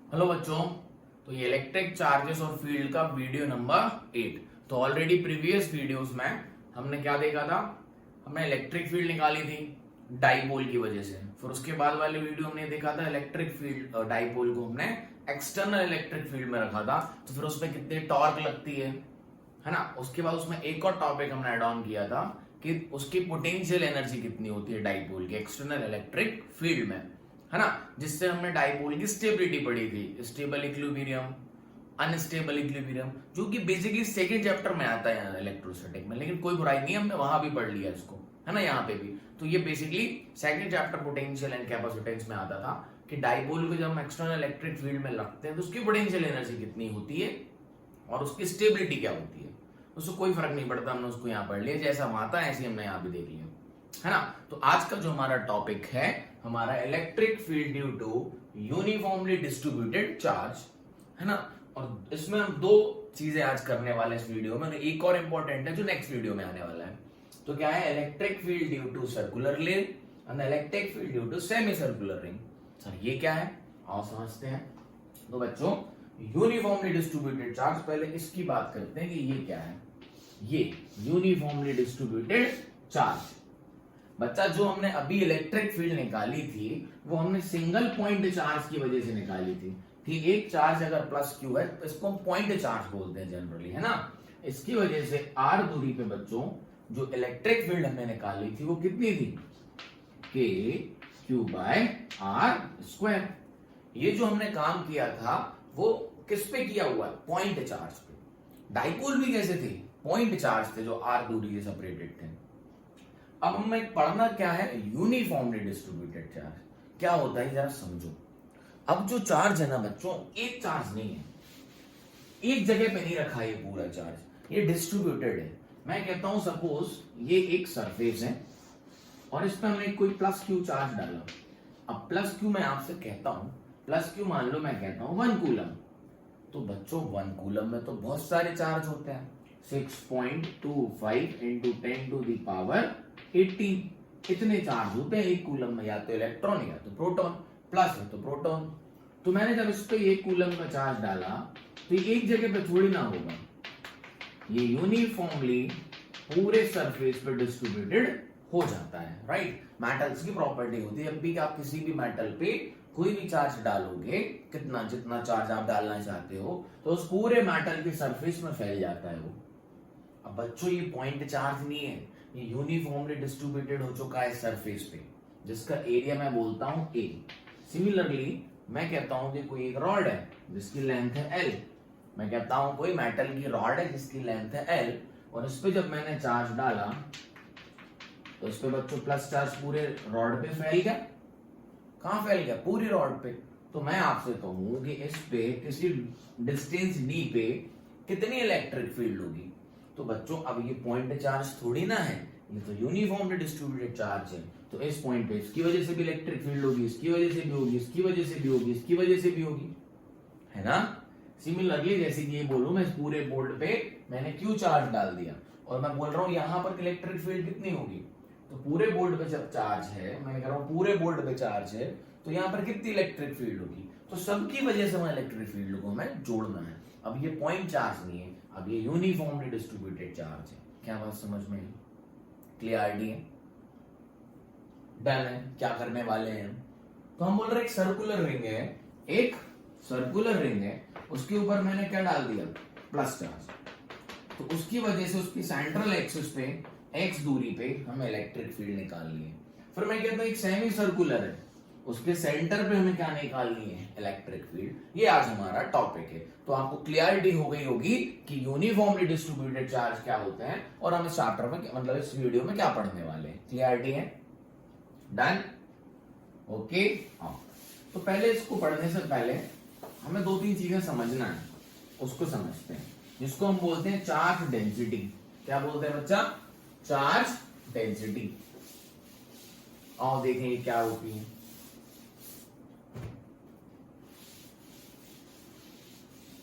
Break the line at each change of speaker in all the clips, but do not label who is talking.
Hello बच्चों। तो ये इलेक्ट्रिक चार्जेस और फील्ड का वीडियो नंबर 8। तो ऑलरेडी प्रीवियस वीडियोस में हमने क्या देखा था, हमने इलेक्ट्रिक फील्ड निकाली थी डाइपोल की वजह से। फिर उसके बाद वाले वीडियो हमने देखा था इलेक्ट्रिक फील्ड डाइपोल को हमने एक्सटर्नल इलेक्ट्रिक फील्ड में रखा था, तो फिर उसमें कितनी टॉर्क लगती है ना। उसके बाद उसमें एक और टॉपिक हमने ऐड ऑन किया था कि उसकी पोटेंशियल एनर्जी कितनी होती है डाइपोल की एक्सटर्नल इलेक्ट्रिक फील्ड में, है ना। जिससे हमने डाइपोल की स्टेबिलिटी पढ़ी थी, स्टेबल इक्विलिब्रियम, अनस्टेबल इक्विलिब्रियम, जो कि बेसिकली सेकंड चैप्टर में आता है इलेक्ट्रोस्टैटिक में, लेकिन कोई बुराई नहीं, हमने वहां भी पढ़ लिया इसको, है ना, यहाँ पे भी। तो ये basically second chapter potential and capacitance में आता था कि डाइपोल को जब हम एक्सटर्नल इलेक्ट्रिक फील्ड में रखते हैं तो उसकी पोटेंशियल एनर्जी कितनी होती है और उसकी स्टेबिलिटी क्या होती है। उसको कोई फर्क नहीं पड़ता, हमने उसको यहाँ पढ़ लिया, जैसा वहां था ऐसे हमने यहाँ भी देख लिया, है ना। तो आज का जो हमारा टॉपिक है हमारा electric field due to uniformly distributed charge, है ना। और इसमें हम दो चीजें आज करने वाले इस वीडियो में, एक और इंपॉर्टेंट है जो नेक्स्ट वीडियो में आने वाला है। तो क्या है, electric field due to circular ring and electric field due to semi circular ring. Sir ये क्या है, आओ समझते हैं। तो बच्चों यूनिफॉर्मली डिस्ट्रीब्यूटेड चार्ज, पहले इसकी बात करते हैं कि ये क्या है। ये यूनिफॉर्मली डिस्ट्रीब्यूटेड चार्ज, बच्चा जो हमने अभी इलेक्ट्रिक फील्ड निकाली थी वो हमने सिंगल पॉइंट चार्ज की वजह से निकाली थी। ठीक, एक चार्ज अगर प्लस क्यू है तो इसको हम पॉइंट चार्ज बोलते हैं जनरली, है ना। इसकी वजह से आर दूरी पे बच्चों जो इलेक्ट्रिक फील्ड हमने निकाली थी वो कितनी थी, के क्यू बाय आर स्क्वायर। ये जो हमने काम किया था वो किस पे किया हुआ है, पॉइंट चार्ज पे। डाइपोल भी कैसे थे, पॉइंट चार्ज थे जो आर दूरी से सेपरेटेड थे। अब हमें पढ़ना क्या है, यूनिफॉर्मली डिस्ट्रीब्यूटेड चार्ज क्या होता है जरा समझो। अब जो चार्ज है ना बच्चों, एक चार्ज नहीं है, एक जगह पे नहीं रखा है ये पूरा चार्ज, ये डिस्ट्रीब्यूटेड है। मैं कहता हूं सपोज ये एक सरफेस है और इस पर हमने कोई प्लस क्यू चार्ज डाला। अब प्लस क्यू मैं आपसे कहता हूं, प्लस क्यू मान लो मैं कहता हूं 1 कूलम। तो बच्चों 1 कूलम में तो बहुत सारे चार्ज होते हैं, 6.25 इंटू 10 टू द पावर 18 इतने चार्ज होते हैं एक कूलम में, या तो इलेक्ट्रॉन या तो प्रोटॉन, प्लस है तो प्रोटॉन। तो मैंने जब इस पे एक कूलम का चार्ज डाला तो ये एक जगह पे थोड़ी ना होगा, ये यूनिफॉर्मली पूरे सरफेस पे डिस्ट्रीब्यूटेड हो जाता है, राइट। मेटल्स की प्रॉपर्टी होती है, जब भी आप किसी भी मेटल पे कोई भी चार्ज डालोगे, कितना जितना चार्ज आप डालना चाहते हो तो उस पूरे मेटल की सरफेस में फैल जाता है वो। अब बच्चों ये पॉइंट चार्ज नहीं है, ये यूनिफॉर्मली डिस्ट्रीब्यूटेड हो चुका है सरफेस पे, जिसका एरिया मैं बोलता हूं ए। सिमिलरली मैं कहता हूं कि कोई एक रॉड है जिसकी लेंथ है एल, मैं कहता हूं कोई मेटल की रॉड है जिसकी लेंथ है एल, और इस पे जब मैंने चार्ज डाला तो इस पे बच्चों प्लस चार्ज पूरे रॉड पे फैल गया। कहां फैल गया, पूरी रॉड पे। तो मैं आपसे कहूं कि इस पे किसी डिस्टेंस डी पे कितनी इलेक्ट्रिक फील्ड होगी। तो बच्चों अब ये पॉइंट चार्ज थोड़ी ना है, ये तो यूनिफॉर्मली डिस्ट्रीब्यूटेड चार्ज है। तो इस पॉइंट पे इसकी वजह से भी इलेक्ट्रिक फील्ड होगी, इसकी वजह से भी होगी, इसकी वजह से भी होगी, इसकी वजह से भी होगी, है ना। सिमिलरली जैसे कि ये बोलूं मैं, इस पूरे बोर्ड पे मैंने क्यू चार्ज डाल दिया और मैं बोल रहा हूं यहां पर इलेक्ट्रिक फील्ड कितनी होगी। तो पूरे बोर्ड पे जब चार्ज है, मैं कह रहा हूं पूरे बोर्ड पे चार्ज है, तो यहां पर कितनी इलेक्ट्रिक फील्ड होगी। तो सबकी वजह से मैं इलेक्ट्रिक फील्ड को हमें जोड़ना है। अब ये पॉइंट चार्ज नहीं है, अब ये यूनिफॉर्मली डिस्ट्रीब्यूटेड चार्ज है। क्या बात समझ में आई, क्लियरिटी है, डन है। क्या करने वाले हैं, तो हम बोल रहे एक सर्कुलर रिंग है, एक सर्कुलर रिंग है, उसके ऊपर मैंने क्या डाल दिया, प्लस चार्ज। तो उसकी वजह से उसकी सेंट्रल एक्सिस पे एक्स दूरी पे हमें इलेक्ट्रिक फील्ड निकालनी है। फिर मैं कहता हूं एक सेमी सर्कुलर है, उसके सेंटर पे हमें क्या निकालनी है, इलेक्ट्रिक फील्ड। ये आज हमारा टॉपिक है। तो आपको क्लियरिटी हो गई होगी कि यूनिफॉर्मली डिस्ट्रीब्यूटेड चार्ज क्या होते हैं और हम इस चैप्टर में मतलब इस वीडियो में क्या पढ़ने वाले हैं। क्लियरिटी है, डन, ओके। तो पहले इसको पढ़ने से पहले हमें 2-3 चीजें समझना है, उसको समझते हैं, जिसको हम बोलते हैं चार्ज डेंसिटी। क्या बोलते हैं बच्चा, चार्ज डेंसिटी। आओ देखें क्या होती है।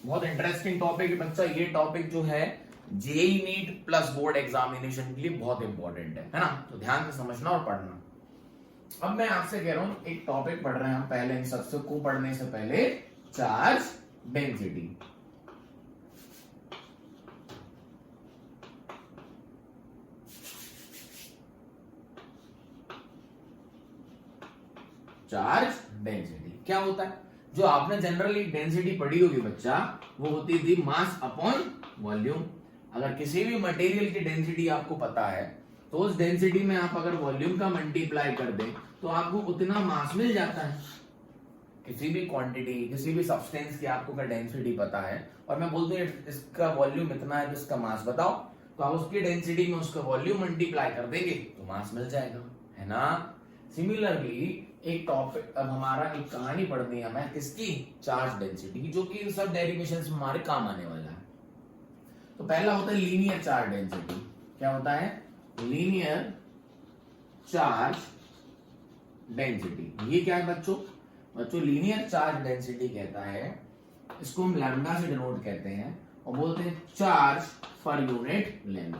बहुत इंटरेस्टिंग टॉपिक है बच्चा, ये टॉपिक जो है JEE NEET plus board examination के लिए बहुत इंपॉर्टेंट है ना। तो ध्यान से समझना और पढ़ना। अब मैं आपसे कह रहा हूं एक टॉपिक पढ़ रहे हैं हम, पहले इन सबसे को पढ़ने से पहले चार्ज डेंसिटी। चार्ज डेंसिटी क्या होता है? जो आपने जनरली डेंसिटी पढ़ी होगी बच्चा, वो होती थी मास अपॉन वॉल्यूम। अगर किसी भी मटेरियल की डेंसिटी आपको पता है तो उस डेंसिटी में आप अगर वॉल्यूम का मल्टीप्लाई कर दें तो आपको उतना मास मिल जाता है। किसी भी क्वांटिटी, किसी भी सब्सटेंस की आपको अगर डेंसिटी पता है और मैं बोलता हूँ इसका वॉल्यूम इतना है तो इसका मास बताओ, तो आप उसकी डेंसिटी में उसका वॉल्यूम मल्टीप्लाई कर देंगे तो मास मिल जाएगा, है ना। सिमिलरली एक टॉपिक, अब हमारा एक कहानी पढ़नी है हमें किसकी, चार्ज डेंसिटी की, जो कि इन सब डेरिवेशंस में हमारे काम आने वाला है। तो पहला होता है लीनियर चार्ज डेंसिटी। क्या होता है? Linear charge density. ये क्या है बच्चों? बच्चों लीनियर चार्ज डेंसिटी कहता है, इसको हम लैम्डा से डिनोट कहते हैं और बोलते हैं चार्ज पर यूनिट लेंथ।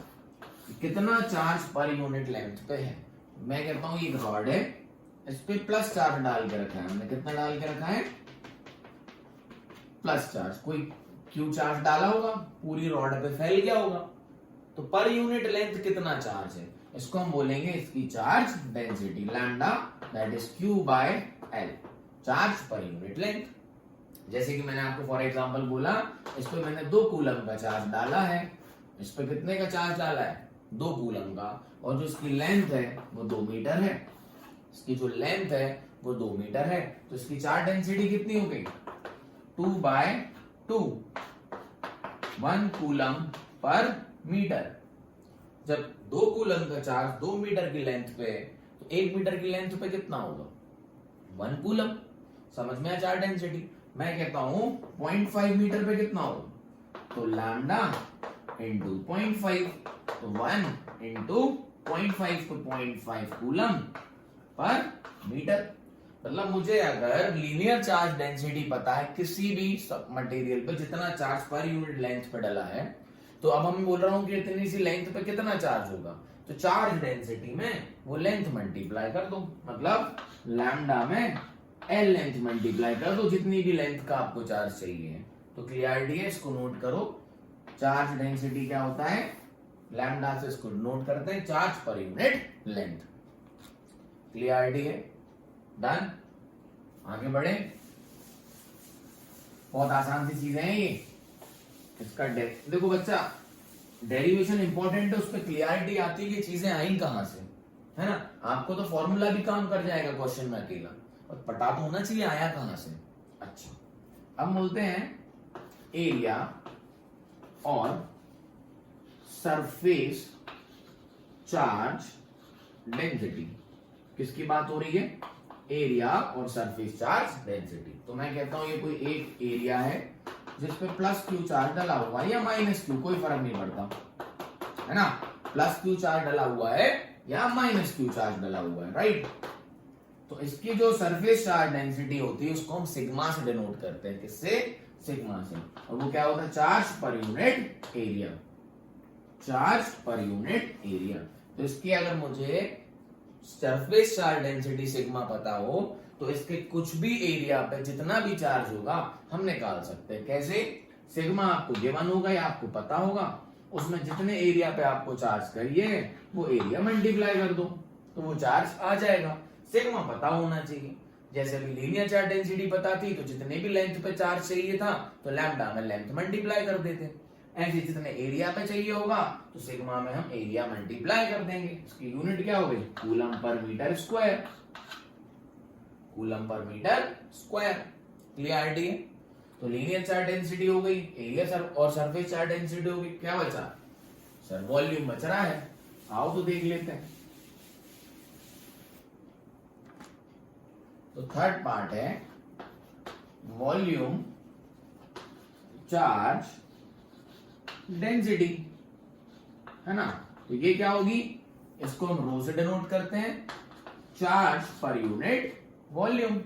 कितना चार्ज पर यूनिट लेंथ पे है। मैं कहता हूं ये रॉड है, इस पे प्लस चार्ज डाल के रखा है हमने। कितना डाल के रखा है? Plus charge. कोई क्यू चार्ज डाला होगा, पूरी रॉड पे फैल गया होगा, तो पर यूनिट लेंथ कितना चार्ज है, इसको हम बोलेंगे इसकी charge density, lambda that is Q by L, charge per unit length. जैसे कि मैंने आपको फॉर एग्जांपल बोला, इस पे मैंने 2 कूलम का चार्ज डाला है, इस पे कितने का चार्ज डाला है? 2 कूलम का, और जो इसकी लेंथ है वो 2 मीटर है। इसकी जो लेंथ है वो 2 मीटर है, तो इसकी चार्ज डेंसिटी कितनी हो गई? 2/2, 1 कूलम पर मीटर। जब 2 कूलम का चार्ज 2 मीटर की लेंथ पे, तो 1 मीटर की लेंथ पे कितना होगा? 1 कूलम। समझ में आया चार्ज डेंसिटी? मैं कहता हूं 0.5 मीटर पे कितना होगा, तो लैम्डा इंटू 0.5, तो 1 इंटू 0.5, तो 0.5 कूलम पर मीटर। मतलब मुझे अगर लीनियर चार्ज डेंसिटी पता है किसी भी मटेरियल पे जितना चार्ज पर यूनिट लेंथ पे डला है, तो अब हम बोल रहा हूं कि इतनी सी लेंथ पे कितना चार्ज होगा, तो चार्ज डेंसिटी में वो लेंथ मल्टीप्लाई कर दो, मतलब लैम्डा में एल लेंथ मल्टीप्लाई कर दो, जितनी भी लेंथ का आपको चार्ज चाहिए। तो क्लियरिटी है, इसको नोट करो। चार्ज डेंसिटी क्या होता है? लैम्डा से इसको नोट करते हैं, charge per unit length. Clarity है? डन। आगे बढ़े। बहुत आसान सी चीजें हैं ये। इसका देखो बच्चा, डेरिवेशन इंपॉर्टेंट है, उस पर क्लियरिटी आती है कि चीजें आई कहां से, है ना। आपको तो फॉर्मूला भी काम कर जाएगा क्वेश्चन में अकेला, और पता तो होना चाहिए आया कहां से। अच्छा, अब बोलते हैं एरिया और सरफेस चार्ज डेंसिटी। किसकी बात हो रही है? एरिया और सरफेस चार्ज डेंसिटी। तो मैं कहता हूं ये कोई एक एरिया है जिसपे प्लस क्यू चार्ज डला हुआ है या माइनस क्यू, कोई फर्क नहीं पड़ता, है ना। प्लस क्यू चार्ज डला हुआ है या माइनस क्यू चार्ज डला हुआ है, राइट। तो इसकी जो सरफेस चार्ज डेंसिटी होती है उसको हम सिग्मा से डिनोट करते हैं। किससे? सिग्मा से। और वो क्या होता है? Charge per unit area. Charge per unit area. तो इसकी अगर मुझे सरफेस चार्ज डेंसिटी सिग्मा पता हो तो इसके कुछ भी एरिया पे जितना भी चार्ज होगा हम निकाल सकते हैं। कैसे? सिग्मा आपको गिवन होगा या आपको पता होगा, उसमें जितने एरिया पे आपको चार्ज करिए वो एरिया मल्टीप्लाई कर दो तो वो चार्ज आ जाएगा। सिग्मा पता होना चाहिए। जैसे अभी लीनियर चार्ज डेंसिटी पता थी तो जितने भी लेंथ पे चार्ज चाहिए था तो लैम्डा में लेंथ मल्टीप्लाई कर देते। ऐसे जितने एरिया पे चाहिए होगा तो सिग्मा में हम एरिया मल्टीप्लाई कर देंगे। इसकी यूनिट क्या हो गई? Coulomb per metre square. Coulomb per metre square. Clarity है? तो लीनियर चार्ज डेंसिटी हो गई, एरिया सर और सरफेस चार्ज डेंसिटी हो गई। क्या बचा सर? वॉल्यूम बच रहा है। आओ तो देख लेते हैं। तो थर्ड पार्ट है वॉल्यूम चार्ज डेंसिटी, है ना। तो ये क्या होगी? इसको हम रो से डिनोट करते हैं, charge per unit volume.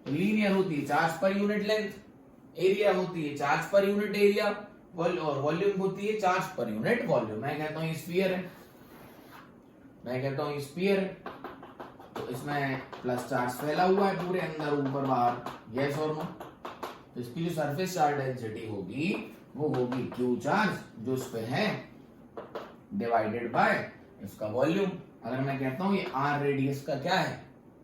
Linear होती है charge per unit length, area होती है चार्ज पर यूनिट एरिया, और वॉल्यूम होती है चार्ज पर यूनिट वॉल्यूम। मैं कहता हूं स्फीयर है, मैं कहता हूं स्फीयर है। तो इसमें प्लस चार्ज फैला हुआ है पूरे अंदर ऊपर बाहर, यस और नो। तो इसकी जो सरफेस चार्ज डेंसिटी होगी वो होगी क्यू चार्ज जो इस पे है डिवाइडेड बाय इसका वॉल्यूम। अगर मैं कहता हूं ये आर रेडियस का क्या है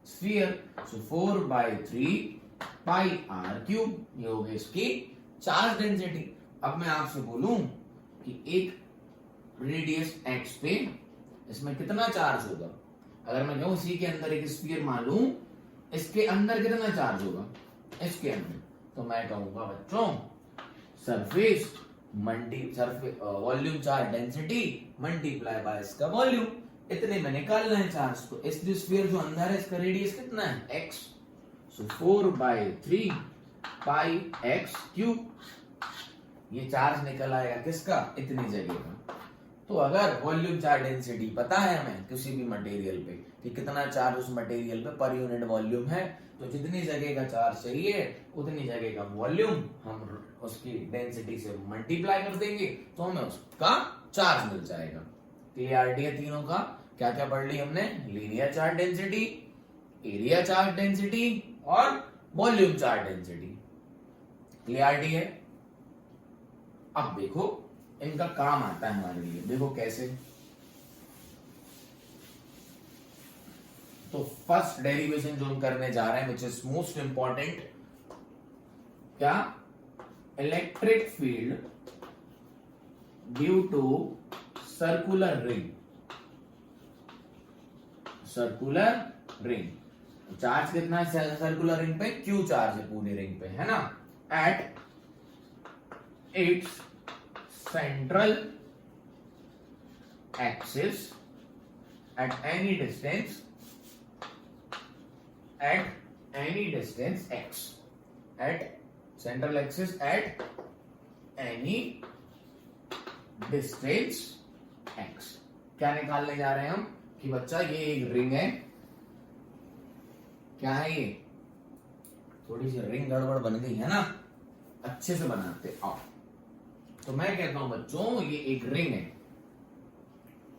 sphere, so 4/3 pi r cube, ये होगी इसकी चार्ज डेंसिटी। अब मैं आपसे बोलूं कि एक रेडियस एक्स पे इसमें कितना चार्ज होगा, अगर मैं कहूं इसी के अंदर एक स्फीयर मान लूं, इसके अंदर कितना चार्ज होगा इसके अंदर, तो मैं कहूंगा बच्चों surface volume charge density multiply by इसका वॉल्यूम, इतने में निकालना है चार्ज। तो इस स्फीयर जो अंदर है इसका रेडियस कितना है x, सो 4/3 पाई x क्यूब, ये चार्ज निकल आएगा किसका इतनी जगह का। तो अगर वॉल्यूम चार्ज डेंसिटी पता है हमें किसी भी मटेरियल पे कि कितना चार्ज उस मटेरियल पे पर यूनिट वॉल्यूम है, तो जितनी जगह का चार्ज चाहिए उतनी जगह का वॉल्यूम हम उसकी डेंसिटी से मल्टीप्लाई कर देंगे तो हमें उसका चार्ज मिल जाएगा। क्लियरिटी है तीनों का। क्या क्या पढ़ ली हमने, linear charge density, area charge density और वॉल्यूम चार्ज डेंसिटी। क्लियरिटी है। अब देखो इनका काम आता है हमारे लिए, देखो कैसे। तो फर्स्ट डेरिवेशन जो हम करने जा रहे हैं विच इज मोस्ट इंपॉर्टेंट, क्या, electric field due to circular ring, circular ring. Charge कितना है सर्कुलर रिंग पे, क्यू चार्ज है पूरी रिंग पे, है ना, at its central axis at any distance x, at central axis at any distance x। क्या निकालने जा रहे हैं हम कि बच्चा ये एक रिंग है, क्या है ये, थोड़ी सी रिंग गड़बड़ बन गई है ना, अच्छे से बनाते आओ। तो मैं कहता हूं बच्चों ये एक रिंग है,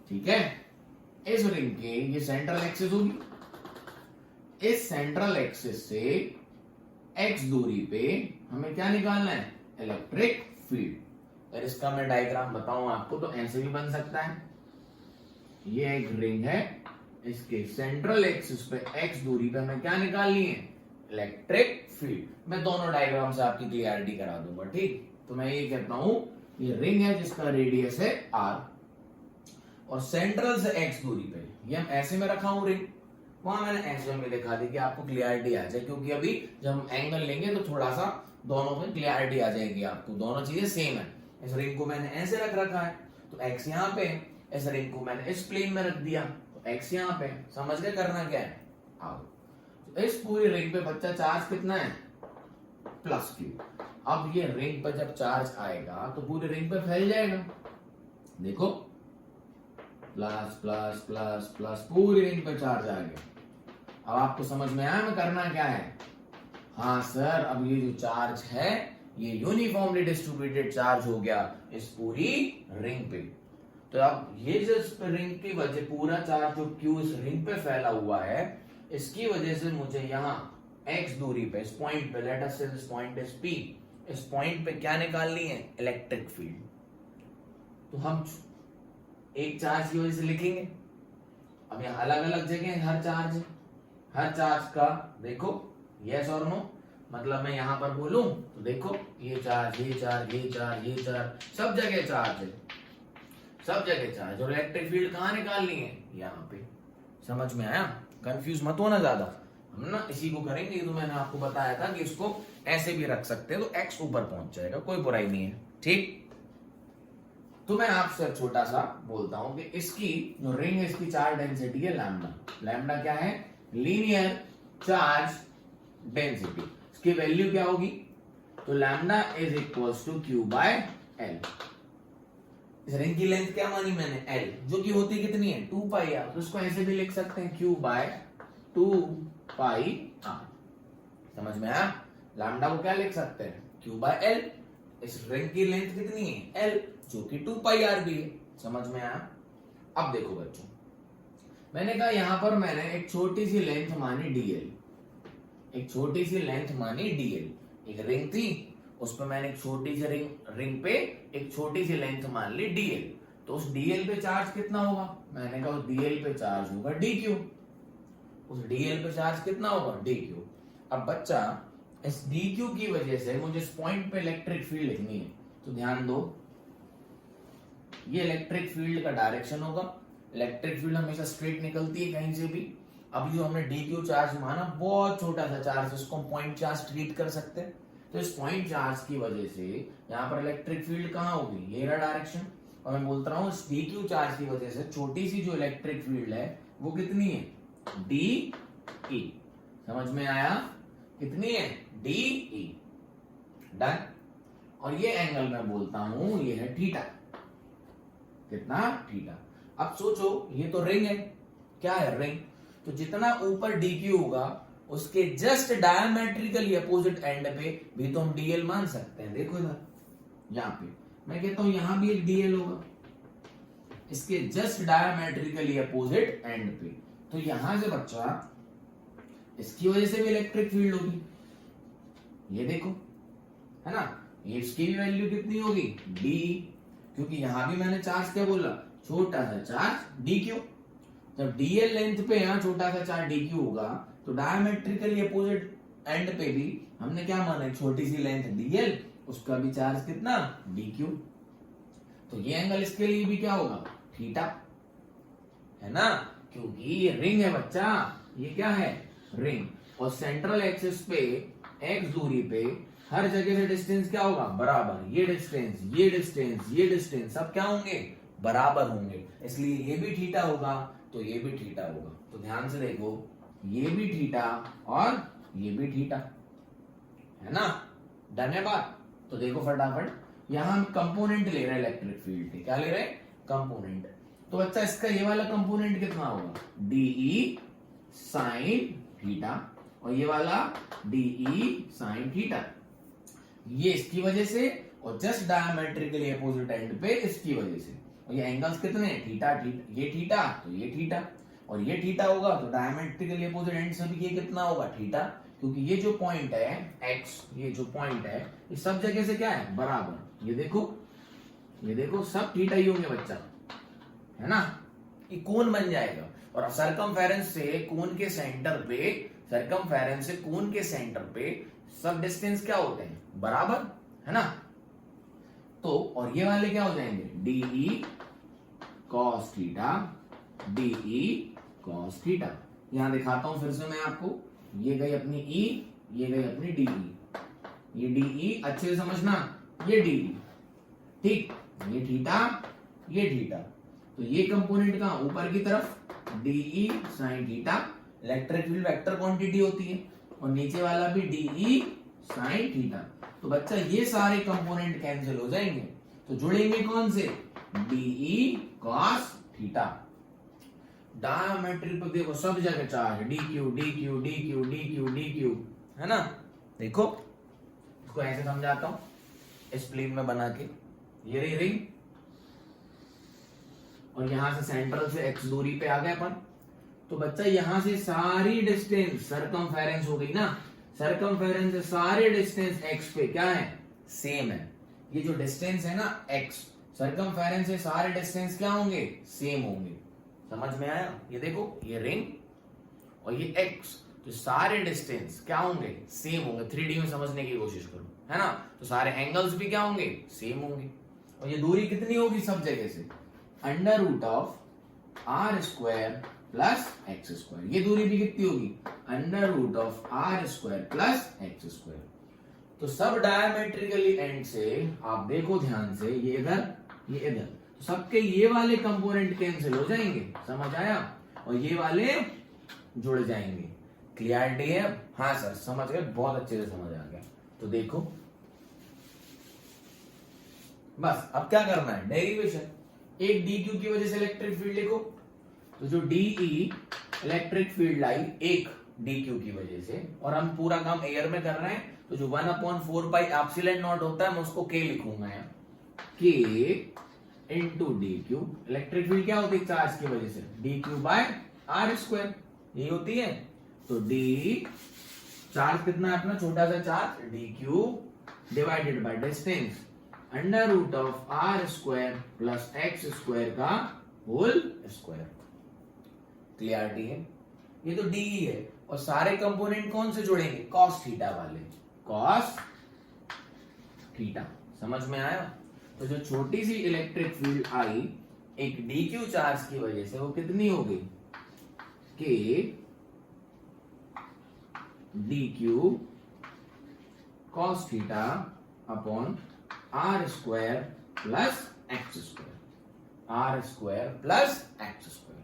ठीक है। इस रिंग के ये सेंट्रल एक्सिस होगी, इस सेंट्रल एक्सिस से x दूरी पे हमें क्या निकालना है, इलेक्ट्रिक फील्ड। और इसका मैं डायग्राम बताऊं आपको तो ऐसे भी बन सकता है। ये एक रिंग है, इसके सेंट्रल एक्सिस पे x दूरी पे हमें क्या निकालनी है, इलेक्ट्रिक फील्ड। मैं दोनों डायग्राम से आपकी क्लियरिटी करा दूंगा, ठीक। तो मैं ये कहता हूं ये रिंग है जिसका रेडियस है r और सेंट्रल से x दूरी पे, ये हम ऐसे में रखा हूं रिंग, वहां मैंने ऐसे में दिखा दी कि आपको क्लियरिटी आ जाए, क्योंकि अभी जब हम एंगल लेंगे तो थोड़ा सा दोनों में क्लियरिटी आ जाएगी आपको, दोनों चीजें सेम है। इस रिंग को मैंने ऐसे रख रखा है तो x यहाँ पे, इस रिंग को मैंने इस प्लेन में रख दिया तो x यहाँ पे, समझ गए करना क्या है। आओ, तो इस पूरी रिंग पे बच्चा चार्ज कितना है, प्लस क्यू। अब ये रिंग पर जब चार्ज आएगा तो पूरी रिंग पे फैल जाएगा, देखो प्लस प्लस प्लस प्लस पूरी रिंग पे चार्ज आ गया। अब आपको समझ में आया मैं करना क्या है। हाँ सर, अब ये जो चार्ज है ये यूनिफॉर्मली डिस्ट्रीब्यूटेड चार्ज हो गया इस पूरी रिंग पे। तो अब ये जो रिंग की वजह पूरा चार्ज जो क्यू इस रिंग पे फैला हुआ है, इसकी वजह से मुझे यहाँ x दूरी पे इस पॉइंट पे, लेट अस से दिस पॉइंट इज P, इस पॉइंट पे क्या निकालनी है, इलेक्ट्रिक फील्ड। तो हम एक चार्ज की वजह से लिखेंगे, अब यहाँ अलग अलग जगह हर चार्ज है, हर चार्ज का देखो यस और नो, मतलब मैं यहां पर बोलूं तो देखो ये चार्ज ये चार्ज ये चार्ज ये चार्ज, सब जगह चार्ज है, सब जगह चार्ज। और इलेक्ट्रिक फील्ड कहाँ निकालनी है, यहाँ पे। समझ में आया, कंफ्यूज मत होना ज्यादा, हम ना इसी को करेंगे। तो मैंने आपको बताया था कि इसको ऐसे भी रख सकते हैं तो एक्स ऊपर पहुंच जाएगा, कोई बुराई नहीं है, ठीक। तो मैं आपसे छोटा सा बोलता हूं कि इसकी जो रिंग है इसकी चार्ज डेंसिटी है लैम्डा। लैम्डा क्या है, लीनियर चार्ज डेंसिटी। इसकी वैल्यू क्या होगी, तो lambda is equals to Q by L. इस रिंग की लेंथ क्या मानी मैंने, एल, जो कि होती कितनी है, 2 पाई आर। तो इसको ऐसे भी लिख सकते हैं क्यू बाय 2 पाई आर। समझ में आया, लैम्डा को क्या लिख सकते हैं, क्यू बाय एल। इस रिंग की लेंथ कितनी है, एल, जो कि 2 पाई आर भी है। समझ में आया। अब देखो बच्चों, मैंने कहा यहां पर मैंने एक छोटी सी लेंथ मानी डीएल, एक छोटी सी लेंथ मानी डीएल, एक रिंग थी उस पर मैंने एक छोटी सी रिंग पे एक छोटी सी लेंथ मान ली डीएल। तो उस डीएल पे चार्ज कितना होगा? मैंने कहा उस डीएल पे चार्ज होगा डीक्यू। उस डीएल पे चार्ज कितना होगा? डीक्यू। अब बच्चा इस डीक्यू की वजह से मुझे इस पॉइंट पे इलेक्ट्रिक फील्ड लिखनी है, तो ध्यान दो ये इलेक्ट्रिक फील्ड का डायरेक्शन होगा। इलेक्ट्रिक फील्ड हमेशा स्ट्रेट निकलती है कहीं से भी। अब जो हमने डीक्यू चार्ज माना बहुत छोटा सा चार्ज, इसको हम पॉइंट चार्ज ट्रीट कर सकते हैं। तो इस पॉइंट चार्ज की वजह से यहाँ पर इलेक्ट्रिक फील्ड कहाँ होगी? ये रहा डायरेक्शन। और मैं बोलता हूँ इस डीक्यू चार्ज की वजह से छोटी सी जो इलेक्ट्रिक फील्ड है वो कितनी है? D E. समझ में आया? कितनी है? D E. डन। और ये एंगल मैं बोलता हूं ये है थीटा। कितना? थीटा। अब सोचो ये तो रिंग है, क्या है? रिंग। तो जितना ऊपर डीक्यू होगा उसके जस्ट डायमेट्रिकली अपोजिट एंड पे भी तो हम डीएल मान सकते हैं। देखो इधर, यहां पे मैं कहता हूं यहां भी एक डीएल होगा, इसके जस्ट डायमेट्रिकली अपोजिट एंड पे। तो यहां से बच्चा इसकी वजह से भी इलेक्ट्रिक फील्ड होगी, ये देखो, है ना? ये इसकी भी वैल्यू कितनी होगी? डी। क्योंकि यहां भी मैंने चार्ज क्या बोला? छोटा सा चार्ज डीक्यू। जब डीएल लेंथ पे यहां छोटा सा चार्ज डीक्यू होगा तो डायमेट्रिकली अपोजिट एंड पे भी हमने क्या माना? छोटी सी लेंथ डीएल, उसका भी चार्ज कितना? डीक्यू। तो ये एंगल इसके लिए भी क्या होगा? थीटा, है ना? क्योंकि ये रिंग है बच्चा, ये क्या है? रिंग। और सेंट्रल एक्सिस पे एक्स दूरी पे हर जगह से डिस्टेंस क्या होगा? बराबर। ये डिस्टेंस, ये डिस्टेंस, ये डिस्टेंस सब क्या होंगे? बराबर होंगे। इसलिए ये भी थीटा होगा तो ये भी थीटा होगा। तो ध्यान से देखो, ये भी थीटा और ये भी थीटा, है ना? डन है बात? तो देखो फटाफट, यहां हम कंपोनेंट ले रहे हैं इलेक्ट्रिक फील्ड के। क्या ले रहे हैं? कंपोनेंट। तो बच्चा इसका ये वाला कंपोनेंट कितना होगा? डीई साइन थीटा, और ये वाला डीई साइन थीटा। ये इसकी वजह से और जस्ट डायमेट्रिकली अपोजिट एंड पे इसकी वजह से। और ये एंगल्स कितने हैं? थीटा थीटा, ये थीटा तो ये थीटा, और ये थीटा होगा तो डायमेट्रिकली अपोजिट एंड से भी ये कितना होगा? थीटा। क्योंकि ये जो पॉइंट है एक्स, ये जो पॉइंट है ये सब जगह से क्या है? बराबर। ये देखो, ये देखो सब थीटा ही होंगे बच्चा, है ना? ये कोन बन जाएगा। और सरकमफेरेंस से कोन के सेंटर पे, सरकमफेरेंस से कोन के सेंटर पे सब डिस्टेंस क्या होते हैं? बराबर, है ना? तो और ये वाले क्या हो जाएंगे? D E cos theta, d E cos theta. यहां दिखाता हूं फिर से मैं आपको, ये गई अपनी ई, ये गई अपनी डीई। ये डीई अच्छे से समझना, ये डीई, ठीक? ये थीटा, ये थीटा। तो ये कंपोनेंट कहां? ऊपर की तरफ, d E sine theta. Electric field vector quantity होती है। और नीचे वाला भी डीई साइन थीटा। तो बच्चा ये सारे कंपोनेंट कैंसिल हो जाएंगे, तो जुड़ेंगे कौन से? DE cos theta. डायमेट्रिक पे देखो सब जगह charge D Q D Q D Q D Q D Q, है ना? देखो इसको ऐसे समझाता हूं, इस प्लेन में बना के। ये रही रिंग, और यहां से सेंट्रल से एक्स दूरी पे आ गए अपन। तो बच्चा यहां से सारी डिस्टेंस सरकमफेरेंस हो गई ना, सरकमफेरेंस से सारे डिस्टेंस एक्स पे क्या है? सेम है। ये जो डिस्टेंस है ना एक्स, सरकमफेरेंस से सारे डिस्टेंस क्या होंगे? सेम होंगे। समझ में आया? ये देखो, ये रिंग और ये एक्स, तो सारे डिस्टेंस क्या होंगे? सेम होंगे। 3D में समझने की कोशिश करो, है ना? तो सारे एंगल्स भी क्या होंगे? सेम होंगे। और ये दूरी कितनी होगी सब जगह से? Under root of are square plus x square. ये दूरी भी कितनी होगी? Under root of are square plus x square. तो सब डायमेट्रिकली एंड से आप देखो ध्यान से, ये इधर, ये इधर, तो सबके ये वाले कंपोनेंट कैंसिल हो जाएंगे। समझ आया? और ये वाले जुड़ जाएंगे। क्लियरिटी है? हाँ सर समझ गए, बहुत अच्छे से समझ आ गया। तो देखो बस अब क्या करना है? डेरिवेशन। एक डी क्यू की वजह से इलेक्ट्रिक फील्ड लिखो, तो जो डीई इलेक्ट्रिक फील्ड आई एक डी क्यू की वजह से, और हम पूरा काम एयर में कर रहे हैं, तो जो 1/4 पाई एप्सिलॉन नॉट होता है मैं उसको के लिखूंगा यहाँ, K into d Q. Electric field क्या होती है? चार्ज की वजह से d Q by are square, ये होती है। तो डी चार्ज कितना है अपना, छोटा सा charge, d cube divided by distance under root of are square plus x square का होल स्क्वायर। क्लियरिटी है? ये तो डी ही है, और सारे कंपोनेंट कौन से जोड़ेंगे, कॉस थीटा वाले, कॉस थीटा। समझ में आया? तो जो छोटी सी इलेक्ट्रिक फील्ड आई एक डी क्यू चार्ज की वजह से, वो कितनी हो गई, K D cube cos theta upon are square plus x square, R square plus x square.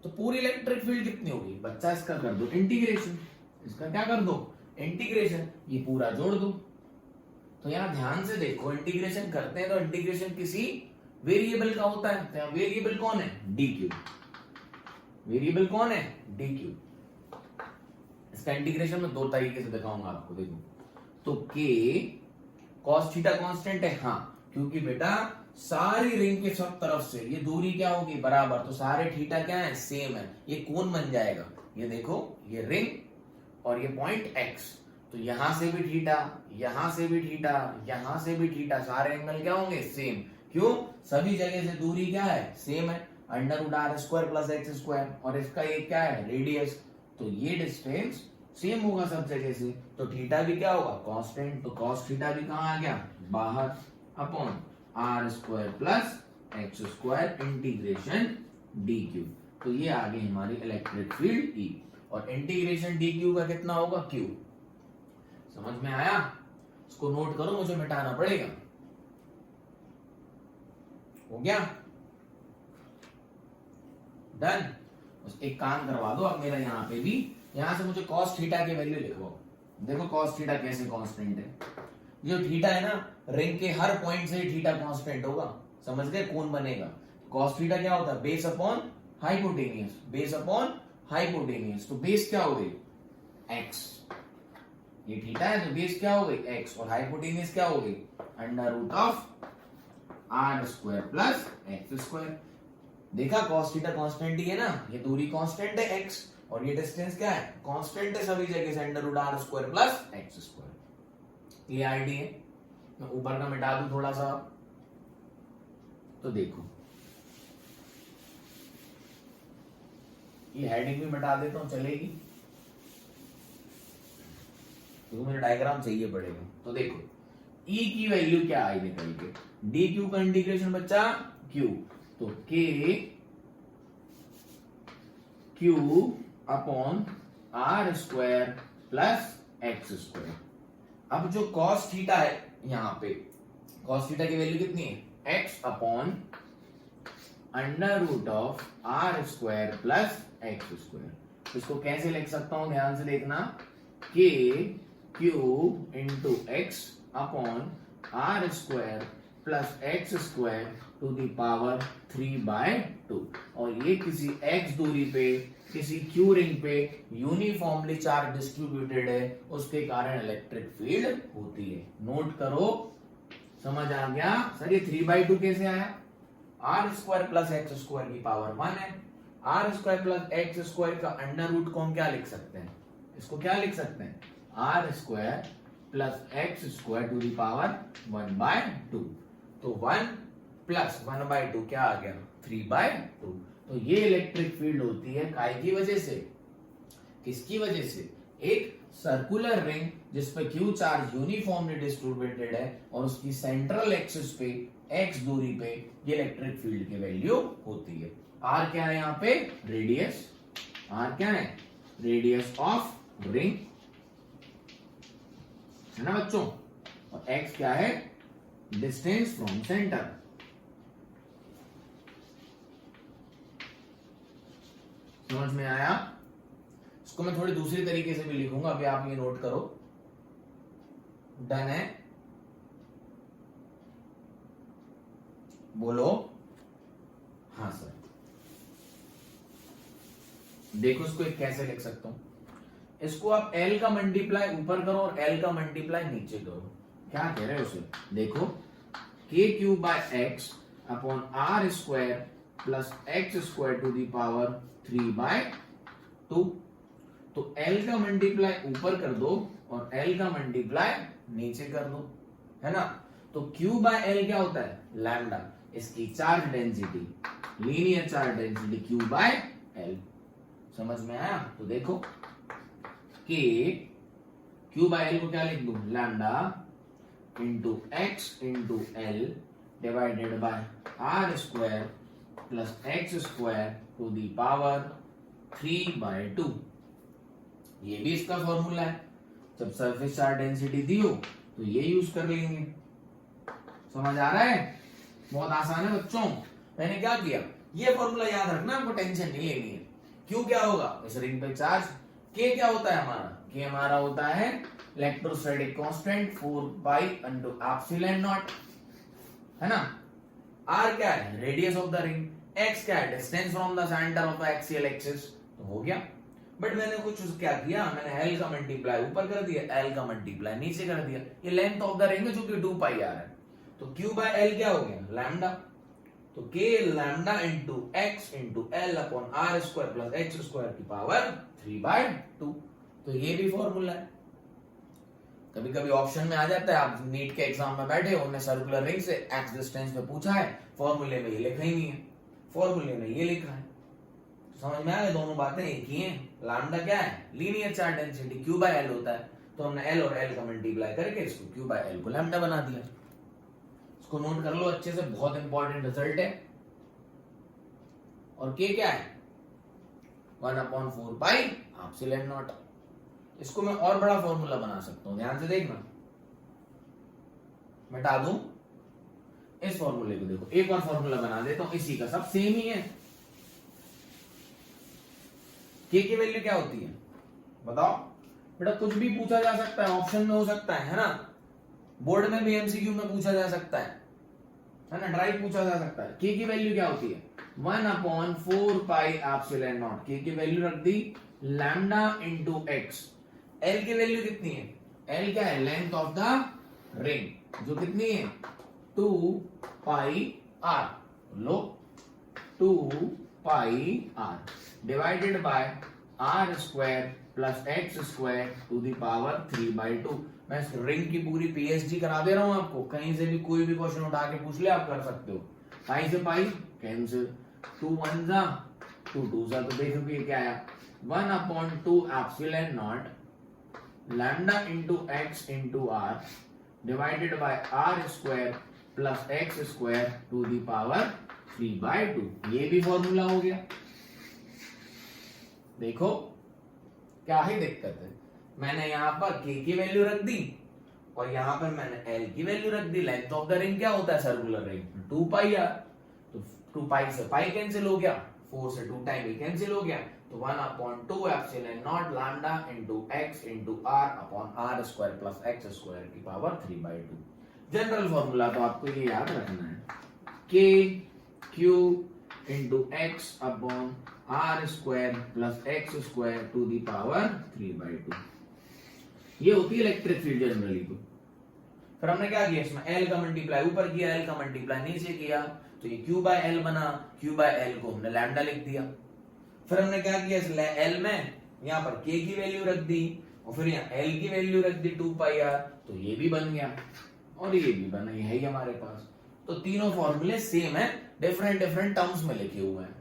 तो पूरी इलेक्ट्रिक फील्ड कितनी होगी बच्चा, इसका कर दो इंटीग्रेशन, इसका क्या कर दो, इंटीग्रेशन, ये पूरा जोड़ दो। तो यहां ध्यान से देखो, इंटीग्रेशन करते हैं तो इंटीग्रेशन किसी वेरिएबल का होता है, तो वेरिएबल कौन है, डी क्यूब, वेरिएबल कौन है, डी क्यूब। इसका इंटीग्रेशन में दो तरीके से दिखाऊंगा आपको, देखो। तो के कॉस थीटा कांस्टेंट है, हाँ, क्योंकि बेटा सारी रिंग के सब तरफ से ये दूरी क्या होगी, बराबर, तो सारे थीटा क्या है, सेम है, ये कोण बन जाएगा। ये देखो, ये रिंग और ये पॉइंट एक्स, तो यहां से भी थीटा, यहां से भी थीटा, यहां से भी थीटा, सारे एंगल क्या होंगे, सेम। क्यों, सभी जगह से दूरी क्या है, सेम है, under root R square plus x square, और इसका ये क्या है, रेडियस, तो ये डिस्टेंस सेम होगा सब जगह से, तो थीटा भी क्या होगा, कांस्टेंट, तो कॉस थीटा भी कहां आ गया, बाहर, upon are square plus x square integration D cube. तो ये आ गई हमारी इलेक्ट्रिक फील्ड ई, और इंटीग्रेशन डी क्यूब का कितना होगा, क्यू। समझ में आया? इसको नोट करो, मुझे मिटाना पड़ेगा। हो गया, डन। एक काम करवा दो अब मेरा, यहां पे भी, यहां से मुझे cos थीटा की वैल्यू लिखवाओ। देखो cos थीटा कैसे कांस्टेंट है, जो थीटा है ना, रिंग के हर पॉइंट से थीटा कांस्टेंट होगा, समझ गए, कोण बनेगा। cos थीटा क्या होता है, base upon hypotenuse, base upon hypotenuse, तो बेस क्या हो गई, x, ये थीटा है तो बेस क्या हो गई, x, और हाइपोटेनियस क्या हो गई, under root of are square plus x square. देखा, cos थीटा कांस्टेंट ही है ना, ये दूरी कांस्टेंट है x, और ये डिस्टेंस क्या है, कांस्टेंट है सभी जगह से, under root R square plus x square. Clarity है? मैं ऊपर का मिटा दूं थोड़ा सा, तो देखो, ये हेडिंग भी मिटा देता हूं, चलेगी, तो मुझे डायग्राम चाहिए पड़ेगा। तो देखो, E की वैल्यू क्या आई निकल के, डी क्यू का इंटीग्रेशन बच्चा Q, तो K Q upon are square plus x square. अब जो cos थीटा है, यहां पे cos थीटा की वैल्यू कितनी है, x upon under root of are square plus x square. इसको कैसे लिख सकता हूं, ध्यान से देखना, k cube into x upon are square plus x square to the power 3/2, और ये किसी x दूरी पे, किसी q रिंग पे यूनिफॉर्मली चार्ज डिस्ट्रीब्यूटेड है, उसके कारण इलेक्ट्रिक फील्ड होती है। नोट करो, समझ आ गया? सर ये 3/2 कैसे आया, R square plus x square की पावर 1 है, R square plus x square का अंडर रूट को हम क्या लिख सकते हैं, इसको क्या लिख सकते हैं, R square plus x square to the power 1/2, तो 1 प्लस 1/2 क्या आ गया, 3/2। तो ये इलेक्ट्रिक फील्ड होती है काय की वजह से, किसकी वजह से, एक सर्कुलर रिंग जिसपे क्यू चार्ज यूनिफॉर्मली डिस्ट्रीब्यूटेड है, और उसकी सेंट्रल एक्सिस पे एक्स दूरी पे ये इलेक्ट्रिक फील्ड की वैल्यू होती है। आर क्या है यहाँ पे, रेडियस, आर क्या है, रेडियस ऑफ रिंग है ना बच्चों, और एक्स क्या है, डिस्टेंस फ्रॉम सेंटर। समझ में आया? इसको मैं थोड़ी दूसरी तरीके से भी लिखूंगा, अभी आप ये नोट करो। डन है? बोलो हाँ सर। देखो इसको एक कैसे लिख सकता हूं, इसको आप L का मल्टीप्लाई ऊपर करो और L का मल्टीप्लाई नीचे करो। क्या कह रहे हो उसे, देखो k cube by X upon are square plus x square to the power 3/2। तो L का मल्टीप्लाई ऊपर कर दो और L का मल्टीप्लाई नीचे कर दो, है ना। तो Q बाय L क्या होता है, लैम्डा, इसकी charge density, linear charge density Q by L। समझ में आया। तो देखो कि Q बाय L को क्या लिख दूं, lambda into x into L divided by are square plus x square to the power 3/2। ये भी इसका फॉर्मूला है। जब सरफेस चार्ज डेंसिटी दी हो तो ये यूज कर लेंगे। समझ आ रहा है, बहुत आसान है बच्चों। मैंने क्या किया, ये फॉर्मूला याद रखना, आपको टेंशन नहीं लेनी है। क्यू क्या होगा, इस रिंग पे चार्ज। के क्या होता है हमारा, के हमारा होता है इलेक्ट्रोस्टैटिक कांस्टेंट 4π/ε0, है ना। आर क्या है, radius of the ring. X क्या है, distance from the centre of the axial axis. तो हो गया। बट मैंने कुछ क्या किया, मैंने एल का मल्टीप्लाई ऊपर कर दिया, एल का मल्टीप्लाई नीचे कर दिया। ये लेंथ ऑफ द रिंग है जो कि 2πr है। तो Q बाय L क्या हो गया, लैम्डा। तो K lambda into x into L upon are square plus x square की पावर 3/2। तो ये भी फॉर्मूला है। कभी कभी ऑप्शन में आ जाता है, आप नीट के एग्जाम में बैठे हो, उन्होंने सर्कुलर रिंग से एक्स डिस्टेंस पे पूछा है, फॉर्मूले में ये लिखा ही नहीं है, फॉर्मूले में ये लिखा है। समझ में आ गया, दोनों बातें एक ही हैं। लैम्डा क्या है, linear charge density, Q by L होता है। तो हमने L और L का मल्टीप्लाई करके इसको Q बाय L को लैम्डा बना दिया। इसको नोट कर लो अच्छे से, बहुत इंपॉर्टेंट रिजल्ट है। और K क्या है, 1/4πε0। इसको मैं और बड़ा फॉर्मूला बना सकता हूं, ध्यान से देखना। मिटा दूं इस फॉर्मूले को, देखो एक और फॉर्मूला बना देता हूं, इसी का, सब सेम ही है। के की वैल्यू क्या होती है बताओ बेटा, कुछ भी पूछा जा सकता है, ऑप्शन में हो सकता है ना, बोर्ड में भी एमसीक्यू में पूछा जा सकता है ना, ड्राइव पूछा जा सकता है। के की वैल्यू क्या होती है, 1/4πε0। के की वैल्यू रख दी लैम्डा इंटू एक्स। एल की वैल्यू कितनी है, एल क्या है, लेंथ ऑफ द रिंग, जो कितनी है 2πr। लो 2πr divided by are square plus x square to the power 3/2। मैं इस रिंग की पूरी पीएचडी करा दे रहा हूं आपको, कहीं से भी कोई भी क्वेश्चन उठा के पूछ ले, आप कर सकते हो। पाई से पाई कैंसिल, 2 1 जा 2 2 जा, तो देखो ये क्या आया, 1/2ε0 lambda into x into r divided by are square plus x square to the power 3/2। ये भी फॉर्मूला हो गया। देखो क्या ही दिक्कत है, मैंने यहां पर K की वैल्यू रख दी और यहां पर मैंने L की वैल्यू रख दी। लेंथ ऑफ द रिंग क्या होता है, सर्कुलर रिंग, 2πr। तो 2π से पाई कैंसिल हो गया, 4 से 2 टाइम कैंसिल हो गया, तो 1/2ε0 lambda into x into r upon are square plus x square की पावर 3/2। जनरल फॉर्मूला तो आपको ये याद रखना है, K Q into x upon are square plus x square to the power 3/2। ये होती है इलेक्ट्रिक फील्ड जनरली। तो फिर हमने क्या किया, इसमें L का मल्टीप्लाई ऊपर किया, L का मल्टीप्लाई नीचे किया, तो ये Q बाय L बना। Q बाय L को हमने लैम्डा लिख दिया। फिर हमने क्या किया, इस L में यहाँ पर K की वैल्यू रख दी और फिर यहाँ L की वैल्यू रख दी 2πr, तो ये भी बन गया और ये भी बना, ये है ही हमारे पास। तो तीनों फॉर्मूले सेम है, डिफरेंट डिफरेंट टर्म्स में लिखे हुए हैं।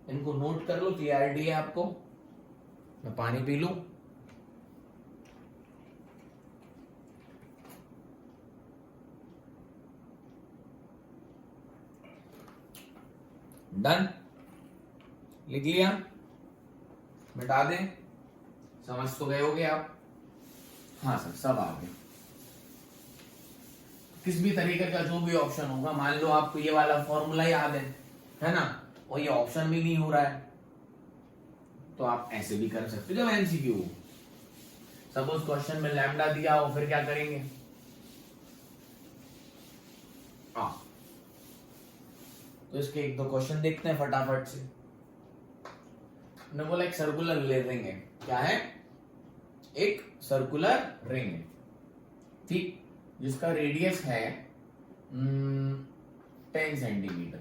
इनको नोट कर लो, क्लियरिटी है आपको। मैं पानी पी लूं। डन, लिख लिया, मिटा दें, समझ तो गए होगे आप। हाँ सर, सब आ गए। किस भी तरीके का जो भी ऑप्शन होगा, मान लो आपको ये वाला फॉर्मूला याद है ना, और ये ऑप्शन भी नहीं हो रहा है, तो आप ऐसे भी कर सकते हो जब एमसीक्यू हो। सपोज क्वेश्चन में लैम्डा दिया हो, फिर क्या करेंगे, तो इसके एक दो क्वेश्चन देखते हैं फटाफट से। बोला एक सर्कुलर रिंग है, क्या है, एक सर्कुलर रिंग है, ठीक, जिसका रेडियस है 10 सेंटीमीटर।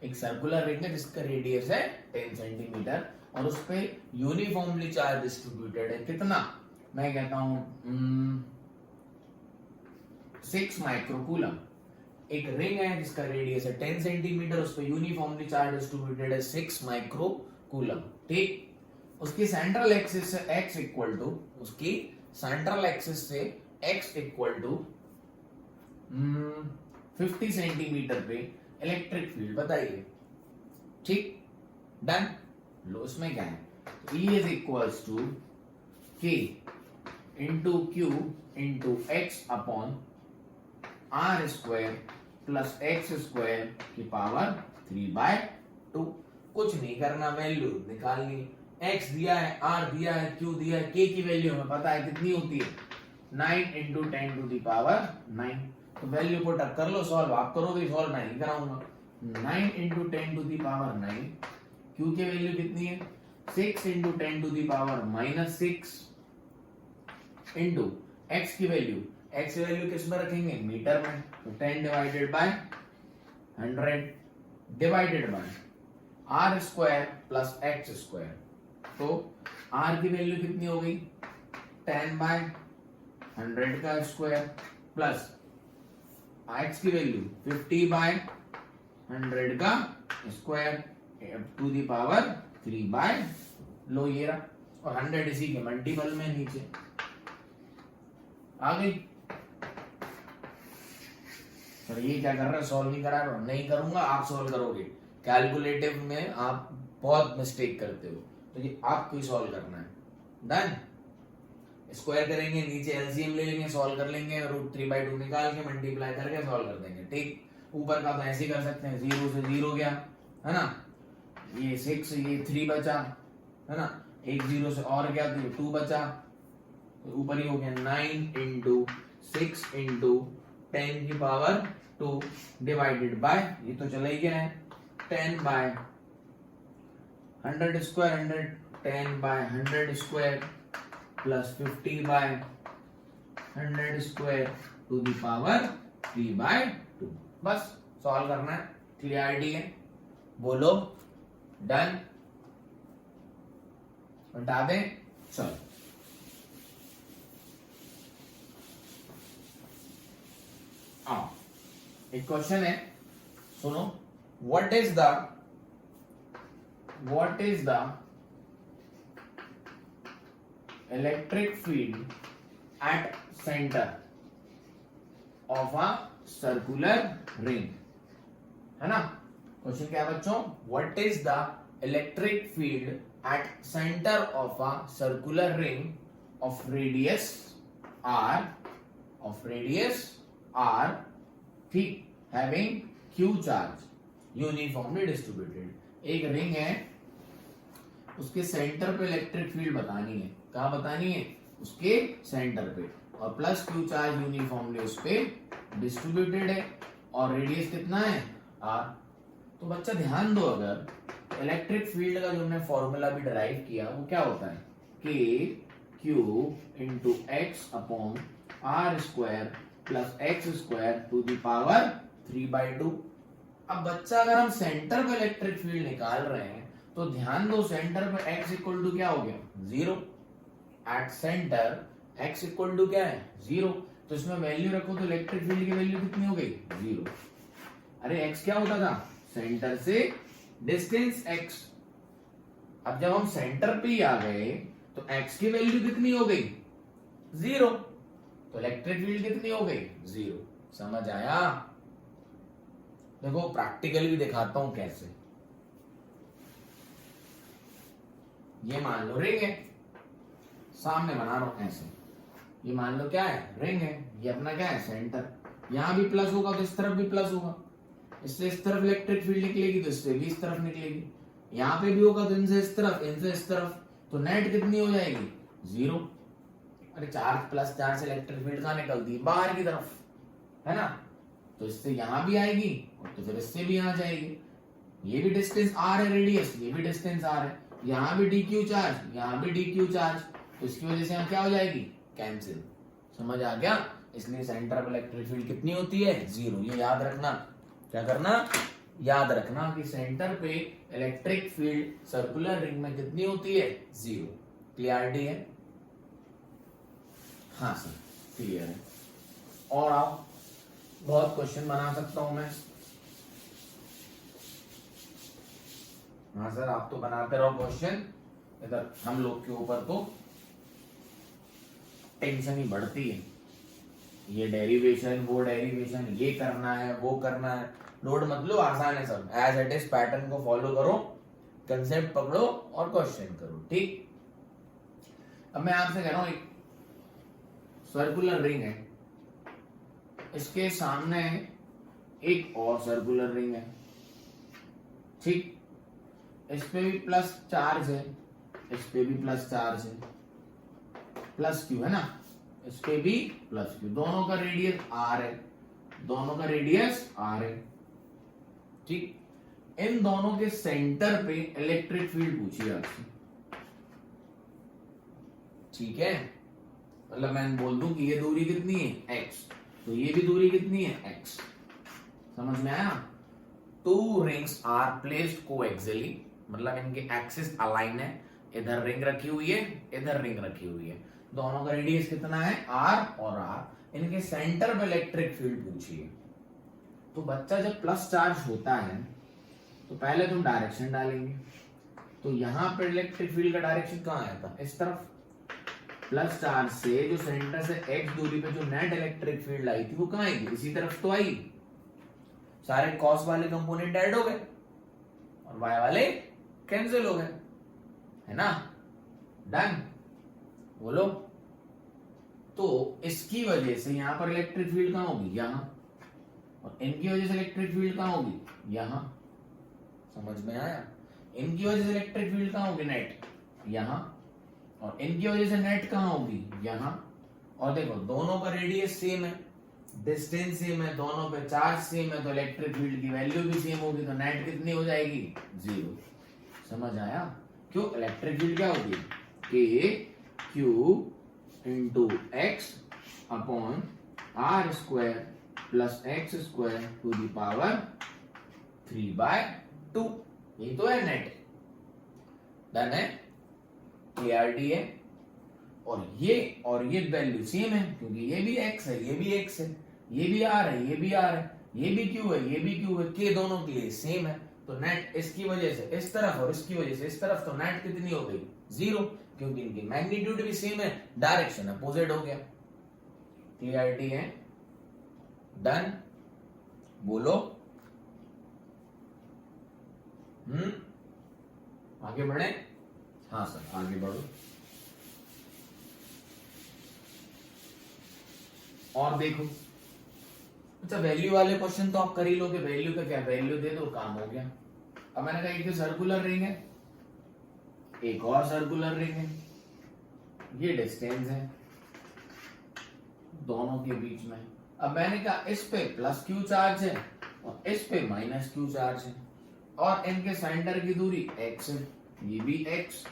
एक सर्कुलर रिंग है जिसका रेडियस है 10 सेंटीमीटर और उस पे यूनिफॉर्मली चार्ज डिस्ट्रीब्यूटेड है कितना, मैं कहता हूं 6 माइक्रोकूलम। एक रिंग है जिसका रेडियस है 10 सेंटीमीटर, उस पे यूनिफॉर्मली चार्ज डिस्ट्रीब्यूटेड है 6 माइक्रोकूलम। ठीक, उसकी सेंट्रल एक्सिस से x इक्वल टू, उसकी सेंट्रल एक्सिस से x इक्वल टू 50 सेंटीमीटर पे इलेक्ट्रिक फील्ड बताइए। ठीक, डन। लो इसमें क्या है, E is equals to K into Q into x upon are square plus x square की पावर 3/2। कुछ नहीं करना, वैल्यू निकालनी। x दिया है, r दिया है, q दिया है, k की वैल्यू हमें पता है कितनी होती है 9 इंटू 10 टू दी पावर 9। तो वैल्यू पुट अप कर लो, सॉल्व आप करोगे, सॉल्व मैं नहीं कराऊंगा। 9 into 10 to the power 9, q की वैल्यू कितनी है 6 into 10 to the power -6 into x की वैल्यू, x की वैल्यू किस में रखेंगे, मीटर में, तो 10 divided by 100 divided by are square plus x square. तो r की वैल्यू कितनी हो गई 10/100 का स्क्वायर प्लस x की वैल्यू 50/100 का स्क्वायर टू दी पावर 3/, लो ये रहा, और 100 इसी के मल्टीपल में नीचे आ गई। सर ये क्या कर रहा है, सॉल्व नहीं करा रहा, नहीं करूंगा, आप सॉल्व करोगे। कैलकुलेटिव में आप बहुत मिस्टेक करते हो, तो ये आपको ही सॉल्व करना है। डन। स्क्वायर करेंगे, नीचे एलसीएम ले लेंगे, सॉल्व कर लेंगे, √3/2 निकाल के मल्टीप्लाई करके सॉल्व कर देंगे। ठीक, ऊपर का तो ऐसे कर सकते हैं, 0 से 0 गया है ना, ये 6, ये 3 बचा है ना, एक 0 से और गया तो 2 बचा, तो ऊपर ही हो गया 9 इंटू 6 इंटू 10 की पावर 2 डिवाइडेड बाय, ये तो चला ही गया है 10/100 square, 110/100 square plus 50/100 square to the power 3/2। बस सॉल्व करना है, क्लियरिटी है, बोलो डन, हटा दें। चलो एक क्वेश्चन है, सुनो। What is the electric field at centre of a circular ring, है ना। क्वेश्चन क्या है बच्चों, what is the electric field at centre of a circular ring of radius r, ठीक, having q charge uniformly distributed. एक ring है, उसके centre पे इलेक्ट्रिक फील्ड बतानी है, कहाँ बतानी है, उसके सेंटर पे, और प्लस q चार्ज यूनिफॉर्मली उस पे डिस्ट्रीब्यूटेड है, और रेडियस कितना है r। तो बच्चा ध्यान दो, अगर इलेक्ट्रिक फील्ड का जो हमने फॉर्मूला भी डिराइव किया वो क्या होता है, k q into x upon are square plus x square to the power 3/2। अब बच्चा अगर हम सेंटर पे इलेक्ट्रिक फील्ड निकाल रहे हैं तो ध्यान दो, सेंटर पे x इक्वल टू क्या हो गया 0, at centre x equal to क्या है 0, तो इसमें वैल्यू रखो तो इलेक्ट्रिक फील्ड की वैल्यू कितनी हो गई 0। अरे x क्या होता था, सेंटर से डिस्टेंस x। अब जब हम सेंटर पे ही आ गए तो x की वैल्यू कितनी हो गई 0, तो इलेक्ट्रिक फील्ड कितनी हो गई 0। समझ आया। देखो प्रैक्टिकल भी दिखाता हूं कैसे। ये मान लो रिंग है, सामने बना रहा हूं ऐसे, ये मान लो क्या है रिंग है, ये अपना क्या है सेंटर, यहां भी प्लस होगा तो इस तरफ भी प्लस होगा, इससे इस तरफ इलेक्ट्रिक फील्ड निकलेगी तो इससे भी इस तरफ निकलेगी, यहां पे भी होगा तो इनसे इस तरफ, इनसे इस तरफ, तो नेट कितनी हो जाएगी 0। अरे चार्ज प्लस चार्ज से इलेक्ट्रिक फील्ड कहां निकलती है बाहर की तरफ, है ना, तो इससे यहां भी आएगी और तो फिर इससे भी यहां जाएगी। ये भी डिस्टेंस r है, रेडियस, ये भी डिस्टेंस r है, यहां भी dq चार्ज, यहां भी dq चार्ज, तो इसकी वजह से यहां क्या हो जाएगी कैंसिल। समझ आ गया। इसलिए सेंटर पर इलेक्ट्रिक फील्ड कितनी होती है 0, ये याद रखना। क्या करना, याद रखना कि सेंटर पे इलेक्ट्रिक फील्ड सर्कुलर रिंग में कितनी होती है, 0। क्लियरिटी है? हाँ सर क्लियर है। और आप बहुत क्वेश्चन बना सकता हूं मैं। हाँ सर आप तो बनाते रहो क्वेश्चन, इधर हम लोग के ऊपर तो टेंशन ही बढ़ती है, ये डेरिवेशन वो डेरिवेशन, ये करना है वो करना है। लोड मत लो, आसान है सब, एज इट इज पैटर्न को फॉलो करो, कंसेप्ट पकड़ो और क्वेश्चन करो, ठीक। अब मैं आपसे कह रहा हूं एक सर्कुलर रिंग है, इसके सामने एक और सर्कुलर रिंग है, ठीक। इस पे भी प्लस चार्ज है, इस पे भी प्लस चार्ज है, प्लस क्यू है ना, इस पे भी प्लस क्यू, दोनों का रेडियस आर है, दोनों का रेडियस आर है, ठीक। इन दोनों के सेंटर पे इलेक्ट्रिक फील्ड पूछी आपसे, ठीक है। मतलब मैं बोल दूं कि ये दूरी कितनी है, x, तो ये भी दूरी कितनी है, x। समझ में आया? टू रिंग्स आर प्लेस्ड कोएक्सियली, मतलब इनके एक्सिस अलाइन है, इधर रिंग रखी हुई है, इधर रिंग रखी हुई है, दोनों का रेडियस कितना है, r और r, इनके सेंटर पे इलेक्ट्रिक फील्ड पूछी है। तो बच्चा जब प्लस चार्ज होता है तो पहले तुम डायरेक्शन डालेंगे, तो यहां पर इलेक्ट्रिक फील्ड का डायरेक्शन कहां आया था, इस तरफ। प्लस चार्ज से जो सेंटर से x दूरी पे जो नेट इलेक्ट्रिक फील्ड आई थी वो कहां आएगी, इसी तरफ तो आई। सारे कॉस वाले कंपोनेंट ऐड हो गए और y वाले कैंसिल हो गए, है ना, डन। बोलो। तो इसकी वजह से यहां पर इलेक्ट्रिक फील्ड कहां होगी, यहां, और इनकी वजह से इलेक्ट्रिक फील्ड कहां होगी, यहां। समझ में आया? इनकी वजह से इलेक्ट्रिक फील्ड कहां होगी, नेट यहां, और इनकी वजह से नेट कहां होगी, यहां। और देखो दोनों का रेडियस सेम है, डिस्टेंस सेम है, दोनों पे चार्ज सेम है, तो इलेक्ट्रिक फील्ड की वैल्यू भी सेम होगी, तो नेट कितनी हो जाएगी, 0। समझ आया? क्यों, इलेक्ट्रिक फील्ड क्या होगी, K Q into x upon are square plus x square to the power 3/2। यही तो है नेट। डन है? क्लियरिटी है? और ये वैल्यू सेम है, क्योंकि ये भी x है, ये भी x है, ये भी r है, ये भी r है, ये भी q है, ये भी q है, k दोनों के लिए सेम है। तो नेट इसकी वजह से इस तरफ और इसकी वजह से इस तरफ, तो नेट कितनी हो गई, 0, क्योंकि इनकी मैग्नीट्यूड भी सेम है, डायरेक्शन अपोजिट हो गया। क्लियरिटी है? डन। बोलो। आगे बढ़े? हाँ सर आगे बढ़ो। और देखो, अच्छा वैल्यू वाले क्वेश्चन तो आप कर ही लोगे, वैल्यू का क्या, वैल्यू दे दो काम हो गया। अब मैंने कहा एक सर्कुलर रिंग है, एक और सर्कुलर रिंग है, ये डिस्टेंस है दोनों के बीच में। अब मैंने कहा इस पे प्लस क्यू चार्ज है और इस पे माइनस क्यू चार्ज है, और इनके सेंटर की दूरी x है, ये भी x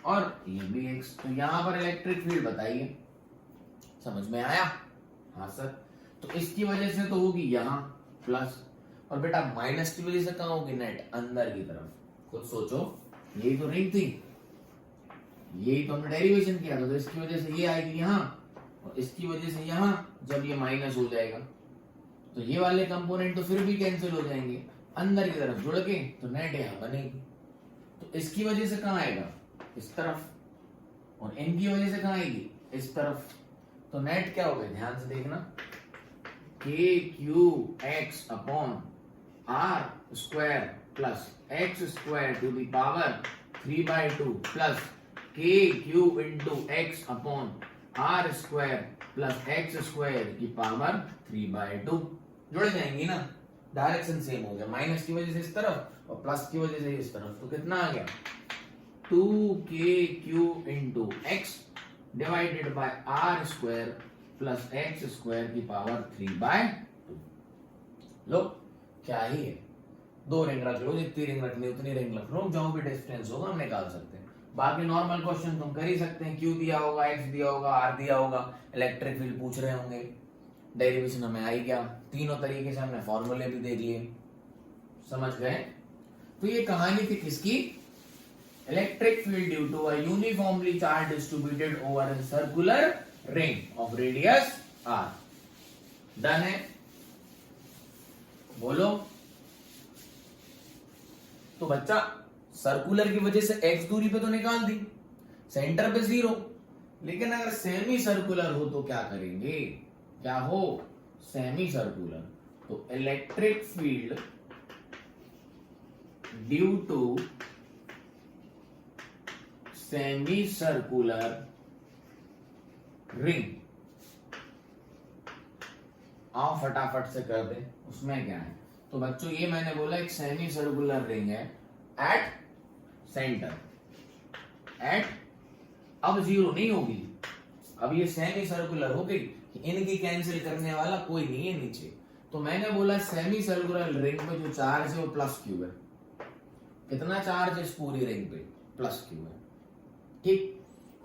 और ये भी x। तो यहां पर इलेक्ट्रिक फील्ड बताइए। समझ में आया? हाँ सर। तो इसकी वजह से तो होगी यहां प्लस, और बेटा माइनस की वजह से कहां होगी, नेट अंदर की तरफ। खुद सोचो, यही तो रिंग थी, यही तो हमने डेरिवेशन किया था, तो इसकी वजह से ये आएगी यहां और इसकी वजह से यहां। जब ये माइनस हो जाएगा तो ये वाले कंपोनेंट तो फिर भी कैंसिल हो जाएंगे, अंदर की तरफ जुड़ के, तो नेट यहां बनेगी। तो इसकी वजह से कहां आएगा, इस तरफ, और इनकी वजह से कहां आएगी, इस तरफ। तो नेट क्या होगा, ध्यान से देखना, K Q x upon are square plus x square to the power 3/2 plus K Q into x upon are square plus x square की पावर 3/2। जुड़ जाएंगी ना, डायरेक्शन सेम हो गया, माइनस की वजह से इस तरफ और प्लस की वजह से इस तरफ। तो कितना आ गया, 2kq into X divided by are square plus x square की पावर 3/2। लो क्या ही है, दो रिंग रख लो, जितनी रिंग रखनी उतनी रिंग रख लो, जो भी डिस्टेंस होगा हम निकाल सकते हैं। बाकी नॉर्मल क्वेश्चन तुम कर ही सकते हैं, क्यू दिया होगा, एक्स दिया होगा, आर दिया होगा, इलेक्ट्रिक फील्ड पूछ रहे होंगे, डेरिवेशन हमें आई क्या, तीनों तरीके से हमने फॉर्मूले भी देख लिए, समझ गए? तो ये कहानी थी किसकी? Electric field due to a uniformly charge distributed over a circular ring of radius R. Done है? बोलो। तो बच्चा सर्कुलर की वजह से एक्स दूरी पे तो निकाल दी, सेंटर पे 0, लेकिन अगर सेमी सर्कुलर हो तो क्या करेंगे? क्या हो? Semi circular. तो electric field due to semi circular ring, आओ फटाफट से कर दे, उसमें क्या है? तो बच्चों ये मैंने बोला एक सेमी सर्कुलर रिंग है एट सेंटर, एट, अब 0 नहीं होगी, अब ये सेमी सर्कुलर हो गई, इनकी कैंसिल करने वाला कोई नहीं है नीचे। तो मैंने बोला सेमी सर्कुलर रिंग में जो चार्ज है वो प्लस क्यू है। कितना चार्ज है इस पूरी रिंग पे? प्लस क्यू है, ठीक।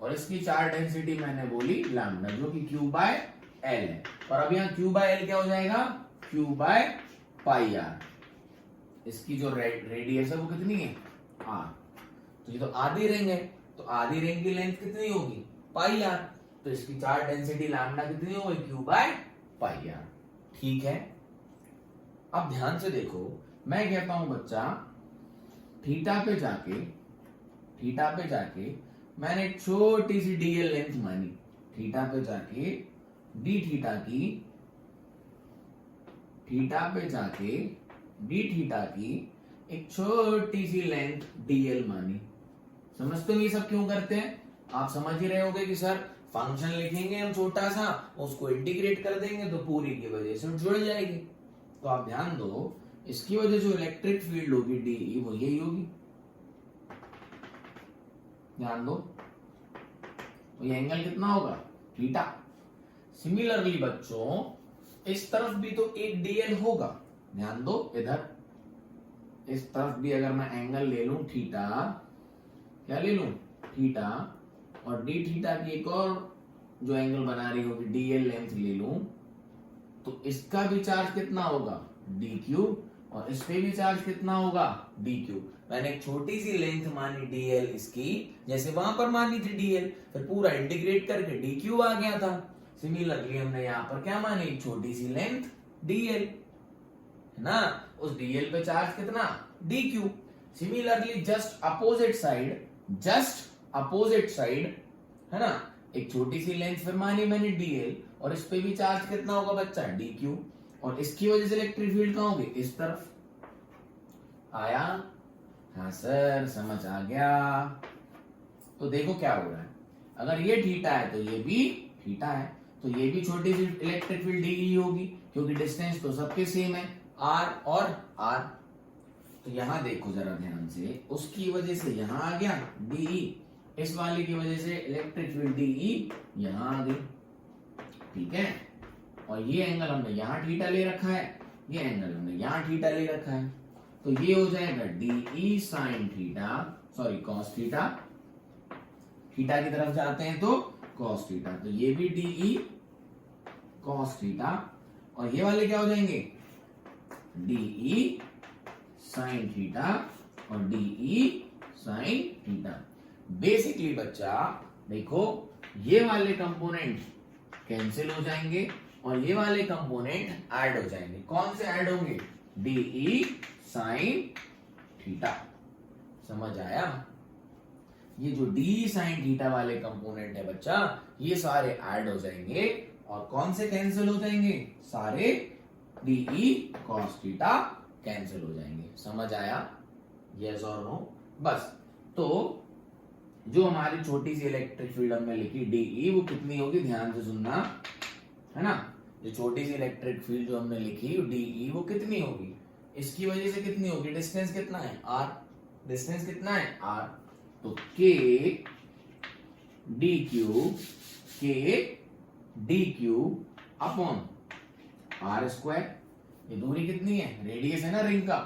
और इसकी चार्ज डेंसिटी मैंने बोली लैम्डा, जो कि क्यू बाय एल है। और अब यहाँ क्यू बाय एल क्या हो जाएगा? Q by pi R. इसकी जो रेडियस है वो कितनी है? आर। तो ये तो आधी रिंग है, तो आधी रिंग की लेंथ कितनी होगी? Pi are. तो इसकी चार्ज डेंसिटी लैम्डा कितनी होगी? Q by pi R. ठीक है। अब ध्यान से देखो, मैं कहता हूं बच्चा थीटा पे जाके मैंने एक छोटी सी डीएल लेंथ मानी, थीटा पे जाके डी थीटा की एक छोटी सी लेंथ डीएल मानी। समझते हो ये सब क्यों करते हैं? आप समझ ही रहे होगे कि सर फंक्शन लिखेंगे हम छोटा सा, उसको इंटीग्रेट कर देंगे तो पूरी की वजह से जुड़ जाएगी। तो आप ध्यान दो, इसकी वजह से जो इलेक्ट्रिक फील्ड होगी डी वो यही होगी, ध्यान दो। तो ये एंगल कितना होगा? थीटा। सिमिलरली बच्चों इस तरफ भी तो एक डीएल होगा, ध्यान दो इधर, इस तरफ भी अगर मैं एंगल ले लूं थीटा, क्या ले लूं? थीटा, और डी थीटा की एक और जो एंगल बना रही होगी डीएल लेंथ ले लूं, तो इसका भी चार्ज कितना होगा? डी क्यू, और इस पे भी चार्ज कितना होगा? D Q. मैंने एक छोटी सी लेंथ मानी डीएल इसकी, जैसे वहां पर मानी थी डीएल, फिर पूरा इंटीग्रेट करके डी क्यू आ गया था। सिमिलरली हमने यहाँ पर क्या मानी? एक छोटी सी लेंथ डीएल, है ना? उस डीएल पे चार्ज कितना? D Q. Similarly just opposite side, है ना, एक छोटी सी लेंथ फिर मानी मैंने डीएल, और इस पे भी चार्ज कितना होगा बच्चा? D Q. और इसकी वजह से इलेक्ट्रिक फील्ड कहां होगी? इस तरफ। आया? हाँ सर समझ आ गया। तो देखो क्या हो रहा है, अगर ये थीटा है तो ये भी थीटा है, तो ये भी छोटी सी इलेक्ट्रिक फील्ड डी होगी, क्योंकि डिस्टेंस तो सबके सेम है, आर और आर। तो यहां देखो जरा ध्यान से, उसकी वजह से यहां आ गया डीई, इस वाले की वजह से इलेक्ट्रिक फील्ड डीई यहां आ गई, ठीक है। और ये एंगल हमने यहां थीटा ले रखा है, ये एंगल हमने यहां थीटा ले रखा है, तो ये हो जाएगा DE sine theta, sorry cos theta, theta की तरफ जाते हैं तो कॉस थीटा, तो ये भी डीई कॉस थीटा, और ये वाले क्या हो जाएंगे? डीई साइन थीटा और डीई साइन थीटा। बेसिकली बच्चा देखो, ये वाले कंपोनेंट कैंसिल हो जाएंगे और ये वाले कंपोनेंट ऐड हो जाएंगे। कौन से ऐड होंगे? DE sine theta. समझ आया? ये जो डी साइन थीटा वाले कंपोनेंट है बच्चा, ये सारे ऐड हो जाएंगे, और कौन से कैंसिल हो जाएंगे? सारे डीई कॉस थीटा कैंसिल हो जाएंगे। समझ आया? यस और नो? बस। तो जो हमारी छोटी सी इलेक्ट्रिक फील्ड हमने लिखी डीई, वो कितनी होगी? ध्यान से सुनना, है ना। जो छोटी सी इलेक्ट्रिक फील्ड जो हमने लिखी डीई, वो कितनी होगी? इसकी वजह से कितनी होगी? डिस्टेंस कितना है? आर। डिस्टेंस कितना है? आर। तो K D Q upon are square. ये दूरी कितनी है? रेडियस है ना रिंग का,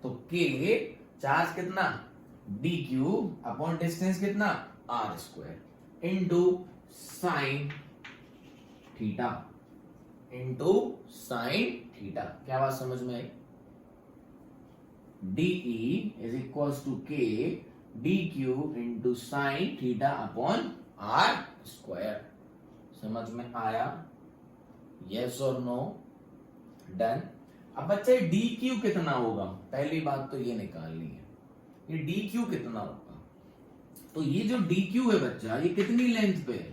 तो के चार्ज कितना? डी क्यू अपॉन डिस्टेंस कितना? R square into sine theta, into sine theta. क्या बात समझ में आई? DE is equals to K DQ into sin theta upon R square. समझ में आया? यस और नो? डन। अब बच्चे DQ कितना होगा, पहली बात तो ये निकालनी है, ये DQ कितना होगा। तो ये जो DQ है बच्चा, ये कितनी लेंथ पे है?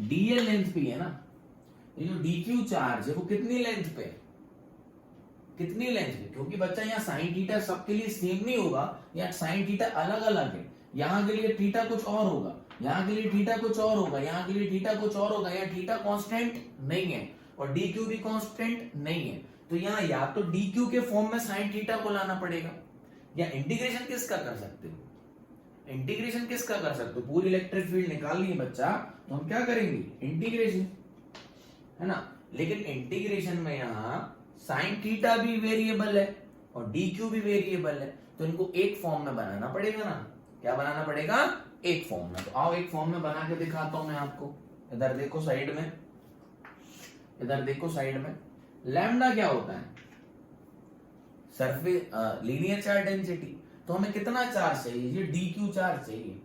DL लेंथ पे है ना। ये जो DQ चार्ज है वो कितनी लेंथ पे है? कितनी लेंथ पे? क्योंकि बच्चा यहाँ साइन थीटा सबके लिए सेम नहीं होगा, यहाँ साइन थीटा अलग अलग है। यहाँ के लिए थीटा कुछ और होगा, यहाँ के लिए थीटा कुछ और होगा, यहाँ के लिए थीटा कुछ और होगा। यहाँ थीटा कांस्टेंट नहीं है और DQ भी कांस्टेंट नहीं है। तो यहाँ या तो DQ के फॉर्म में साइन थीटा को लाना पड़ेगा, या इंटीग्रेशन किसका कर सकते हो? इंटीग्रेशन किसका कर सकते हो? पूरी इलेक्ट्रिक फील्ड निकालनी है बच्चा, तो हम क्या करेंगे? इंटीग्रेशन, है ना। लेकिन इंटीग्रेशन में यहाँ साइन थीटा भी वेरिएबल है और DQ भी वेरिएबल है, तो इनको एक फॉर्म में बनाना पड़ेगा ना। क्या बनाना पड़ेगा? एक फॉर्म में। तो आओ एक फॉर्म में बना के दिखाता हूं मैं आपको। इधर देखो साइड में, इधर देखो साइड में। लैम्डा क्या होता है? Surface linear charge density. तो हमें कितना चार्ज चाहिए? ये DQ चार्ज चाहिए।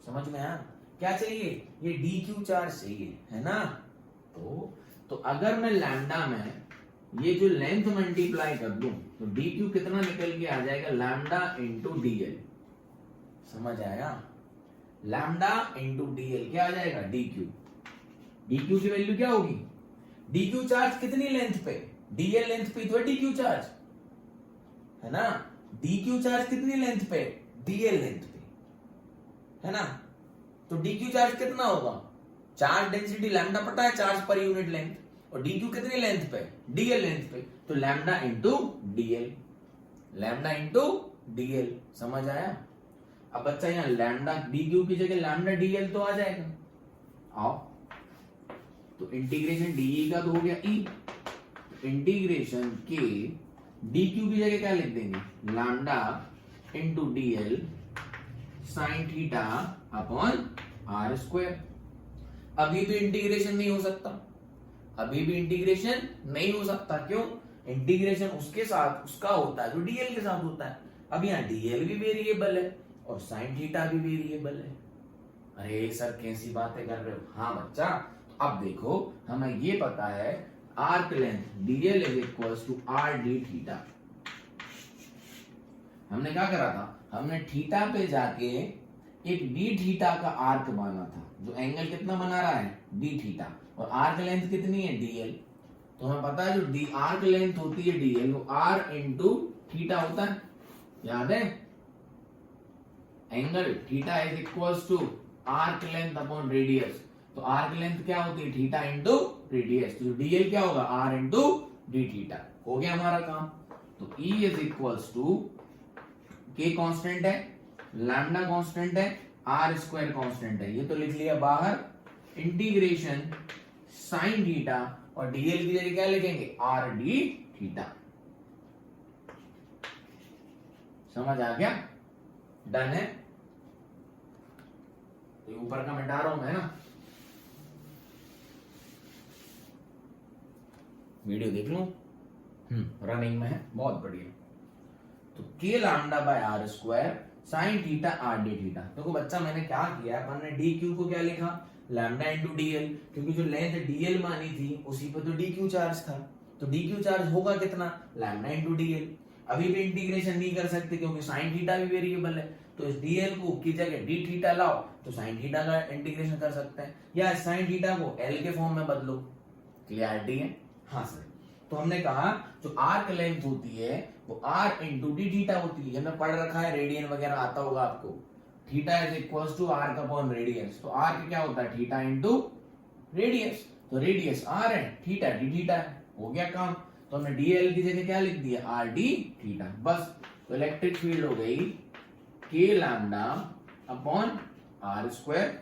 समझ में आया? क्या चाहिए? ये DQ चार्ज चाहिए, है ना। तो अगर मैं लैम्डा में ये जो लेंथ मल्टीप्लाई कर दूं तो DQ कितना निकल के आ जाएगा? Lambda into DL। समझ आया? लैम्डा इंटू DL क्या आ जाएगा? DQ। DQ की वैल्यू क्या होगी? DQ चार्ज कितनी लेंथ पे? DL लेंथ पे तो DQ चार्ज, है ना। DQ चार्ज कितनी लेंथ पे? DL लेंथ पे, है ना। तो DQ चार्ज कितना होगा? चार्ज डेंसिटी लैम्डा पता है, चार्ज पर यूनिट लेंथ, और DQ कितनी लेंथ पे? DL लेंथ पे। तो lambda into DL, lambda into DL। समझ आया? अब बच्चा यहाँ लैम्डा DQ की जगह लैम्डा DL तो आ जाएगा। आओ, तो इंटीग्रेशन DE का तो हो गया E, इंटीग्रेशन के DQ की जगह क्या लिख देंगे? Lambda into DL sine theta upon R square. अभी भी इंटीग्रेशन नहीं हो सकता, अभी भी इंटीग्रेशन नहीं हो सकता। क्यों? इंटीग्रेशन उसके साथ उसका होता है जो DL के साथ होता है। अब यहाँ DL भी वेरिएबल है और साइन थीटा भी वेरिएबल है। अरे सर कैसी बातें कर रहे हो? हाँ बच्चा, तो अब देखो हमें ये पता है arc length DL is equals to RD theta. हमने क्या करा था? हमने थीटा पे जाके एक D थीटा का आर्क माना था, जो एंगल कितना बना रहा है? D थीटा, और आर्क लेंथ कितनी है? DL। तो हमें पता है जो आर्क लेंथ होती है DL वो R इंटू थीटा होता है, याद है। Angle theta is equals to arc length upon radius. तो आर्क लेंथ क्या होती है? Theta into radius. तो DL क्या होगा? R into D theta. हो गया हमारा काम। तो E is equals to K constant है, लैम्डा कांस्टेंट है, R स्क्वायर कांस्टेंट है, ये तो लिख लिया बाहर। इंटीग्रेशन साइन थीटा और DL की जगह क्या लिखेंगे? RD theta. समझ आ गया? डन है। तो ऊपर का मिटा रहा हूं मैं ना, वीडियो देख लो। रनिंग में है, बहुत बढ़िया। तो K lambda by R square sine theta RD theta. देखो बच्चा मैंने क्या किया, अपन ने DQ को क्या लिखा? लैम्डा इंटू DL, क्योंकि जो लेंथ DL मानी थी उसी पर तो DQ चार्ज था। तो DQ चार्ज होगा कितना? Lambda into DL। अभी भी इंटीग्रेशन नहीं कर सकते क्योंकि साइन थीटा भी वेरिएबल है। तो इस DL को की जगह D थीटा लाओ तो साइन थीटा का इंटीग्रेशन कर सकते हैं, या साइन थीटा को L के फॉर्म में बदलो। क्लियरिटी है? हाँ सर। तो हमने कहा जो आर्क लेंथ होती है वो R इंटू D थीटा होती है। हमने पढ़ रखा है, रेडियन वगैरह आता होगा आपको। Theta is equals to arc upon radius. तो आर्क क्या होता है? Theta into radius. तो रेडियस R है, थीटा D थीटा है। हो गया काम। तो हमने DL की जगह क्या लिख दिया? RD theta. बस। तो इलेक्ट्रिक फील्ड हो गई K lambda upon R square,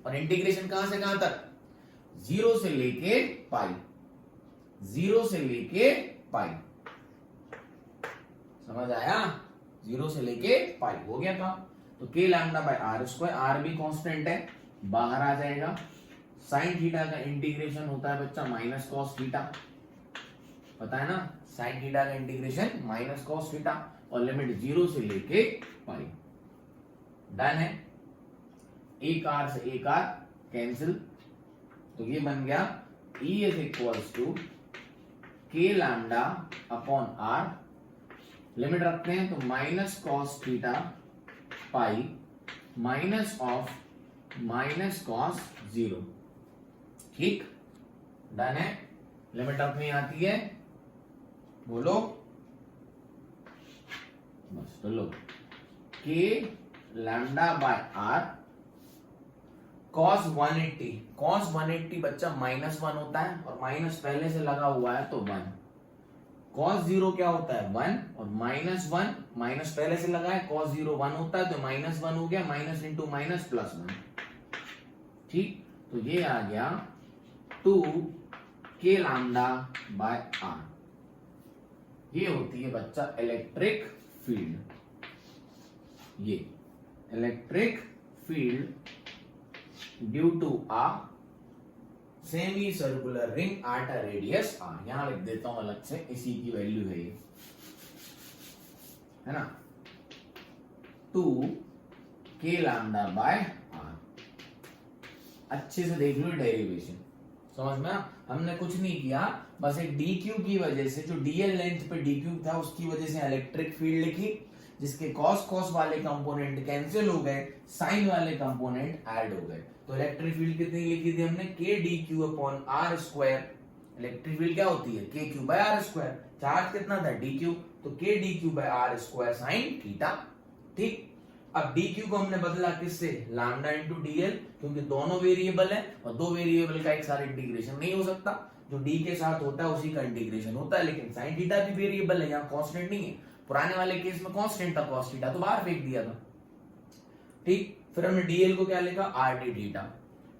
और इंटीग्रेशन कहां से कहां तक? 0 से लेके पाई, 0 से लेके पाई। समझ आया? 0 से लेके पाई। हो गया काम। तो K lambda by R square, R भी कांस्टेंट है, बाहर आ जाएगा। साइन थीटा का इंटीग्रेशन होता है बच्चा माइनस कॉस थीटा, पता है ना, साइन थीटा का इंटीग्रेशन माइनस कॉस थीटा और लिमिट 0 से लेके पाई। डन है। एक आर से एक आर कैंसिल, तो ये बन गया E इज इक्वल्स टू के लैम्डा अपॉन आर, लिमिट रखते हैं तो minus cos theta pi minus of minus cos 0। ठीक, डन है। लिमिट रखनी आती है, बोलो बस, तो लो K lambda by R cos 180, cos 180 बच्चा -1 होता है और माइनस पहले से लगा हुआ है तो 1। कॉस 0 क्या होता है 1 और -1 माइनस पहले से लगा है, कॉस 0 1 होता है तो -1 हो गया, माइनस इंटू माइनस प्लस 1। ठीक, तो ये आ गया 2 के लैम्डा बाय आर। ये होती है बच्चा इलेक्ट्रिक फील्ड। ये electric field due to a semi circular ring at a radius R. यहां लिख देता हूं अलग से, इसी की वैल्यू है ये, है ना, 2 के लैम्डा बाय आर। अच्छे से देख लो डेरिवेशन, समझ में। हमने कुछ नहीं किया, बस एक डी क्यू की वजह से, जो डीएल लेंथ पे डी क्यू था उसकी वजह से इलेक्ट्रिक फील्ड लिखी, जिसके कॉस कॉस वाले कंपोनेंट कैंसिल हो गए, साइन वाले कंपोनेंट ऐड हो गए। तो इलेक्ट्रिक फील्ड कितनी लिखी थी हमने, K D Q upon are square. Electric field क्या होती है, K Q by are square. Charge कितना था डी क्यू, तो K D Q by are square sine theta. ठीक, अब डी क्यू को हमने बदला किससे, लैम्डा इंटू डीएल, क्योंकि दोनों वेरिएबल है और दो वेरिएबल का एक साथ इंटीग्रेशन नहीं हो सकता। जो डी के साथ होता है उसी का इंटीग्रेशन होता है, लेकिन साइन थीटा भी वेरिएबल है, यहाँ कांस्टेंट नहीं है। पुराने वाले केस में कांस्टेंट था, कॉस थीटा तो बाहर फेंक दिया था। ठीक, फिर हमने डीएल को क्या लिखा, आर डी थीटा।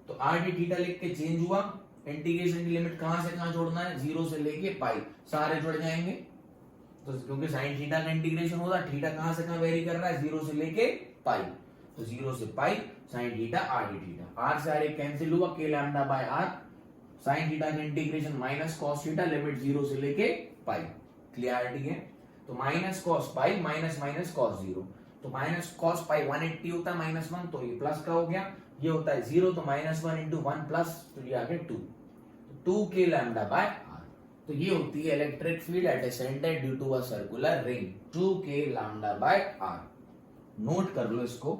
तो आर डी थीटा लिख के चेंज हुआ, इंटीग्रेशन की लिमिट कहां से कहां जोड़ना है, 0 से लेके पाई, सारे जुड़ जाएंगे। तो क्योंकि साइन थीटा का इंटीग्रेशन होता, थीटा कहां से कहां वेरी कर रहा है, 0 से लेके पाई, तो 0 से pi sine theta r d theta. R से आर एक कैंसिल हुआ, K lambda by r, sine theta का integration minus cos theta, limit 0 से लेके पाई। क्लियरिटी है। तो minus cos pi minus minus cos 0, तो माइनस कॉस पाई 180 होता है -1, तो ये प्लस का हो गया, ये होता है 0, तो -1 इंटू 1 प्लस, तो ये आ गया 2, 2 के लैम्डा बाय आर। तो ये होती है electric field at a centre due to a circular ring, 2 K lambda by are. Note कर लो इसको,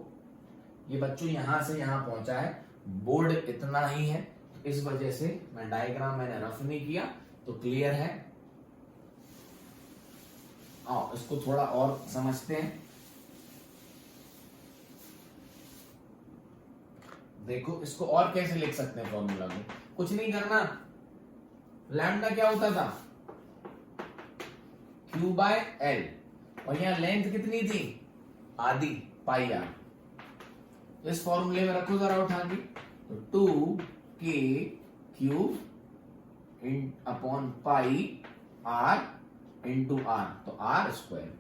ये बच्चों यहां से यहां पहुंचा है, बोर्ड इतना ही है, तो इस वजह से मैं डायग्राम मैंने रफ नहीं किया, तो क्लियर है। आओ इसको थोड़ा और समझते हैं। देखो इसको और कैसे लिख सकते हैं फॉर्मूला को, कुछ नहीं करना। लैम्डा क्या होता था, Q बाय एल, और यहां लेंथ कितनी थी, आधी, पाई आर। इस फॉर्मूले में रखो जरा उठा के, तो 2k in upon pi r into r, तो r square,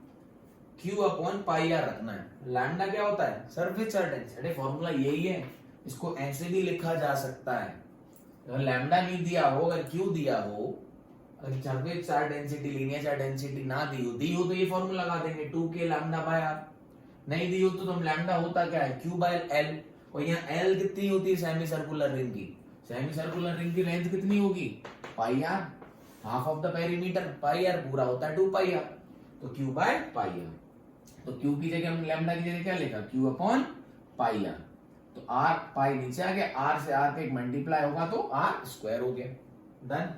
Q upon pi r रखना है। लैम्डा क्या होता है, सरफेस चार्ज डेंसिटी, फॉर्मूला यही है। इसको ऐसे भी लिखा जा सकता है, अगर लैम्डा नहीं दिया हो, अगर Q दिया हो, अगर surface charge density, linear charge density ना दी हो तो ये फॉर्मूला लगा देंगे 2k लैम्डा बाय आर। नहीं दी हो तो हम लैम्डा होता क्या है, Q बाय एल, और यहाँ एल कितनी होती है सेमी सर्कुलर रिंग की, सेमी सर्कुलर रिंग की लेंथ कितनी होगी, pi r, half of the perimeter, pi r पूरा होता है 2 पाई आर, तो Q बाय पाई आर। तो Q की जगह हम लैम्डा की जगह क्या लिखा, Q अपॉन पाई आर, तो आर पाई नीचे आ गया, आर से आर का एक मल्टीप्लाई होगा तो आर स्क्वायर हो गया। Done,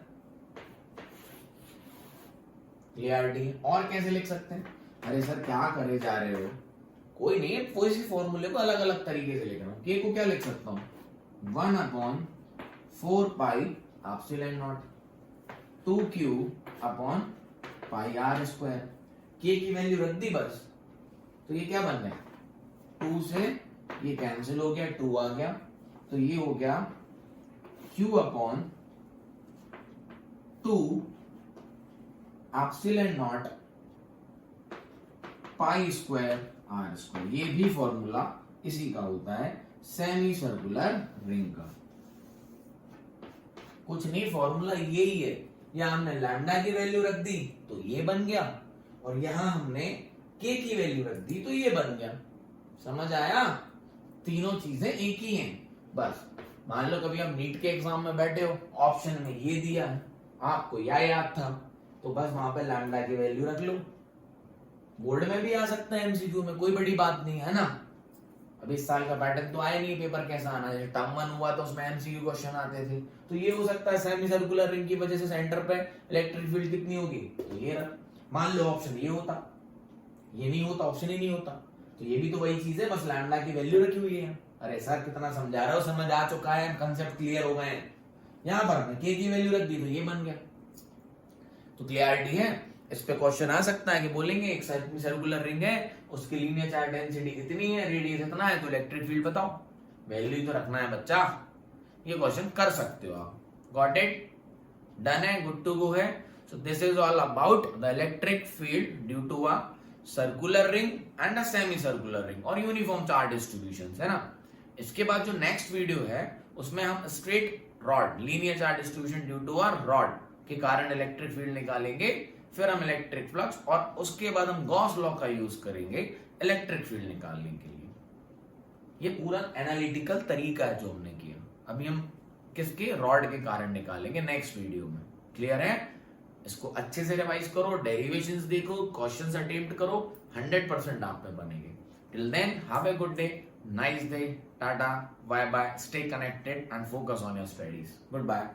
clarity. और कैसे लिख सकते हैं, अरे सर क्या करे जा रहे हो, कोई नहीं है, कोई सी फॉर्मूले को अलग अलग तरीके से लिख रहा हूं। के को क्या लिख सकता हूं, 1/4 pi epsilon not 2q upon pi R square. K की वैल्यू रख दी बस, तो ये क्या बन गया, 2 से ये कैंसिल हो गया, 2 आ गया, तो ये हो गया q upon 2 epsilon not pi square R square. ये भी फॉर्मूला इसी का होता है, सेमी सर्कुलर रिंग का। कुछ नहीं, फॉर्मूला यही है, यहाँ हमने लैम्डा की वैल्यू रख दी तो ये बन गया, और यहां हमने के की वैल्यू रख दी तो ये बन गया। समझ आया? तीनों चीजें एक ही हैं। बस मान लो कभी आप नीट के एग्जाम में बैठे हो, ऑप्शन में ये दिया है, आपको याद था, तो बस वहां पे लैम्डा की वैल्यू रख लो। बोर्ड में भी आ सकता है, एमसीक्यू में, कोई बड़ी बात नहीं है ना। अभी इस साल का पैटर्न तो आया नहीं, पेपर कैसा आना है। टर्म 1 हुआ तो उसमें एमसीक्यू क्वेश्चन आते थे, तो ये हो सकता है सेमी सर्कुलर रिंग की वजह से सेंटर पे इलेक्ट्रिक फील्ड कितनी होगी, तो ये रहा। मान लो ऑप्शन ये होता, ये नहीं होता, ऑप्शन ही नहीं होता, तो ये भी तो वही चीज है, बस लैम्डा की वैल्यू रखी हुई है। अरे सर कितना समझा रहा हो, समझ आ चुका है, कंसेप्ट क्लियर हो गए हैं। यहां पर मैं के की वैल्यू रख दी तो ये बन गया। तो क्लियरिटी है। इस पे क्वेश्चन आ सकता है कि बोलेंगे एक सर्कुलर रिंग है, उसकी लीनियर चार्ज डेंसिटी इतनी है, रेडियस इतना है, तो इलेक्ट्रिक फील्ड बताओ। वैल्यू तो रखना है बच्चा। ये क्वेश्चन कर सकते हो आप। Got it? डन है, गुड टू गो है। So this is all about the electric field due to a circular ring and a semi circular ring और यूनिफॉर्म चार्ज डिस्ट्रीब्यूशन, है ना। इसके बाद जो नेक्स्ट वीडियो है उसमें हम straight rod, linear charge distribution due to a rod के कारण इलेक्ट्रिक फील्ड निकालेंगे, फिर हम इलेक्ट्रिक फ्लक्स, और उसके बाद हम गॉस लॉ का यूज करेंगे इलेक्ट्रिक फील्ड निकालने के लिए। ये पूरा एनालिटिकल तरीका है जो हमने किया। अभी हम किसके, रॉड के कारण निकालेंगे नेक्स्ट वीडियो में। क्लियर है? इसको अच्छे से रिवाइज करो, डेरिवेशंस देखो, क्वेश्चंस अटेम्प्ट करो, 100% आप पे बनेंगे। Till then have a good day, nice day, tata, bye bye, stay connected and focus on your studies. Good bye.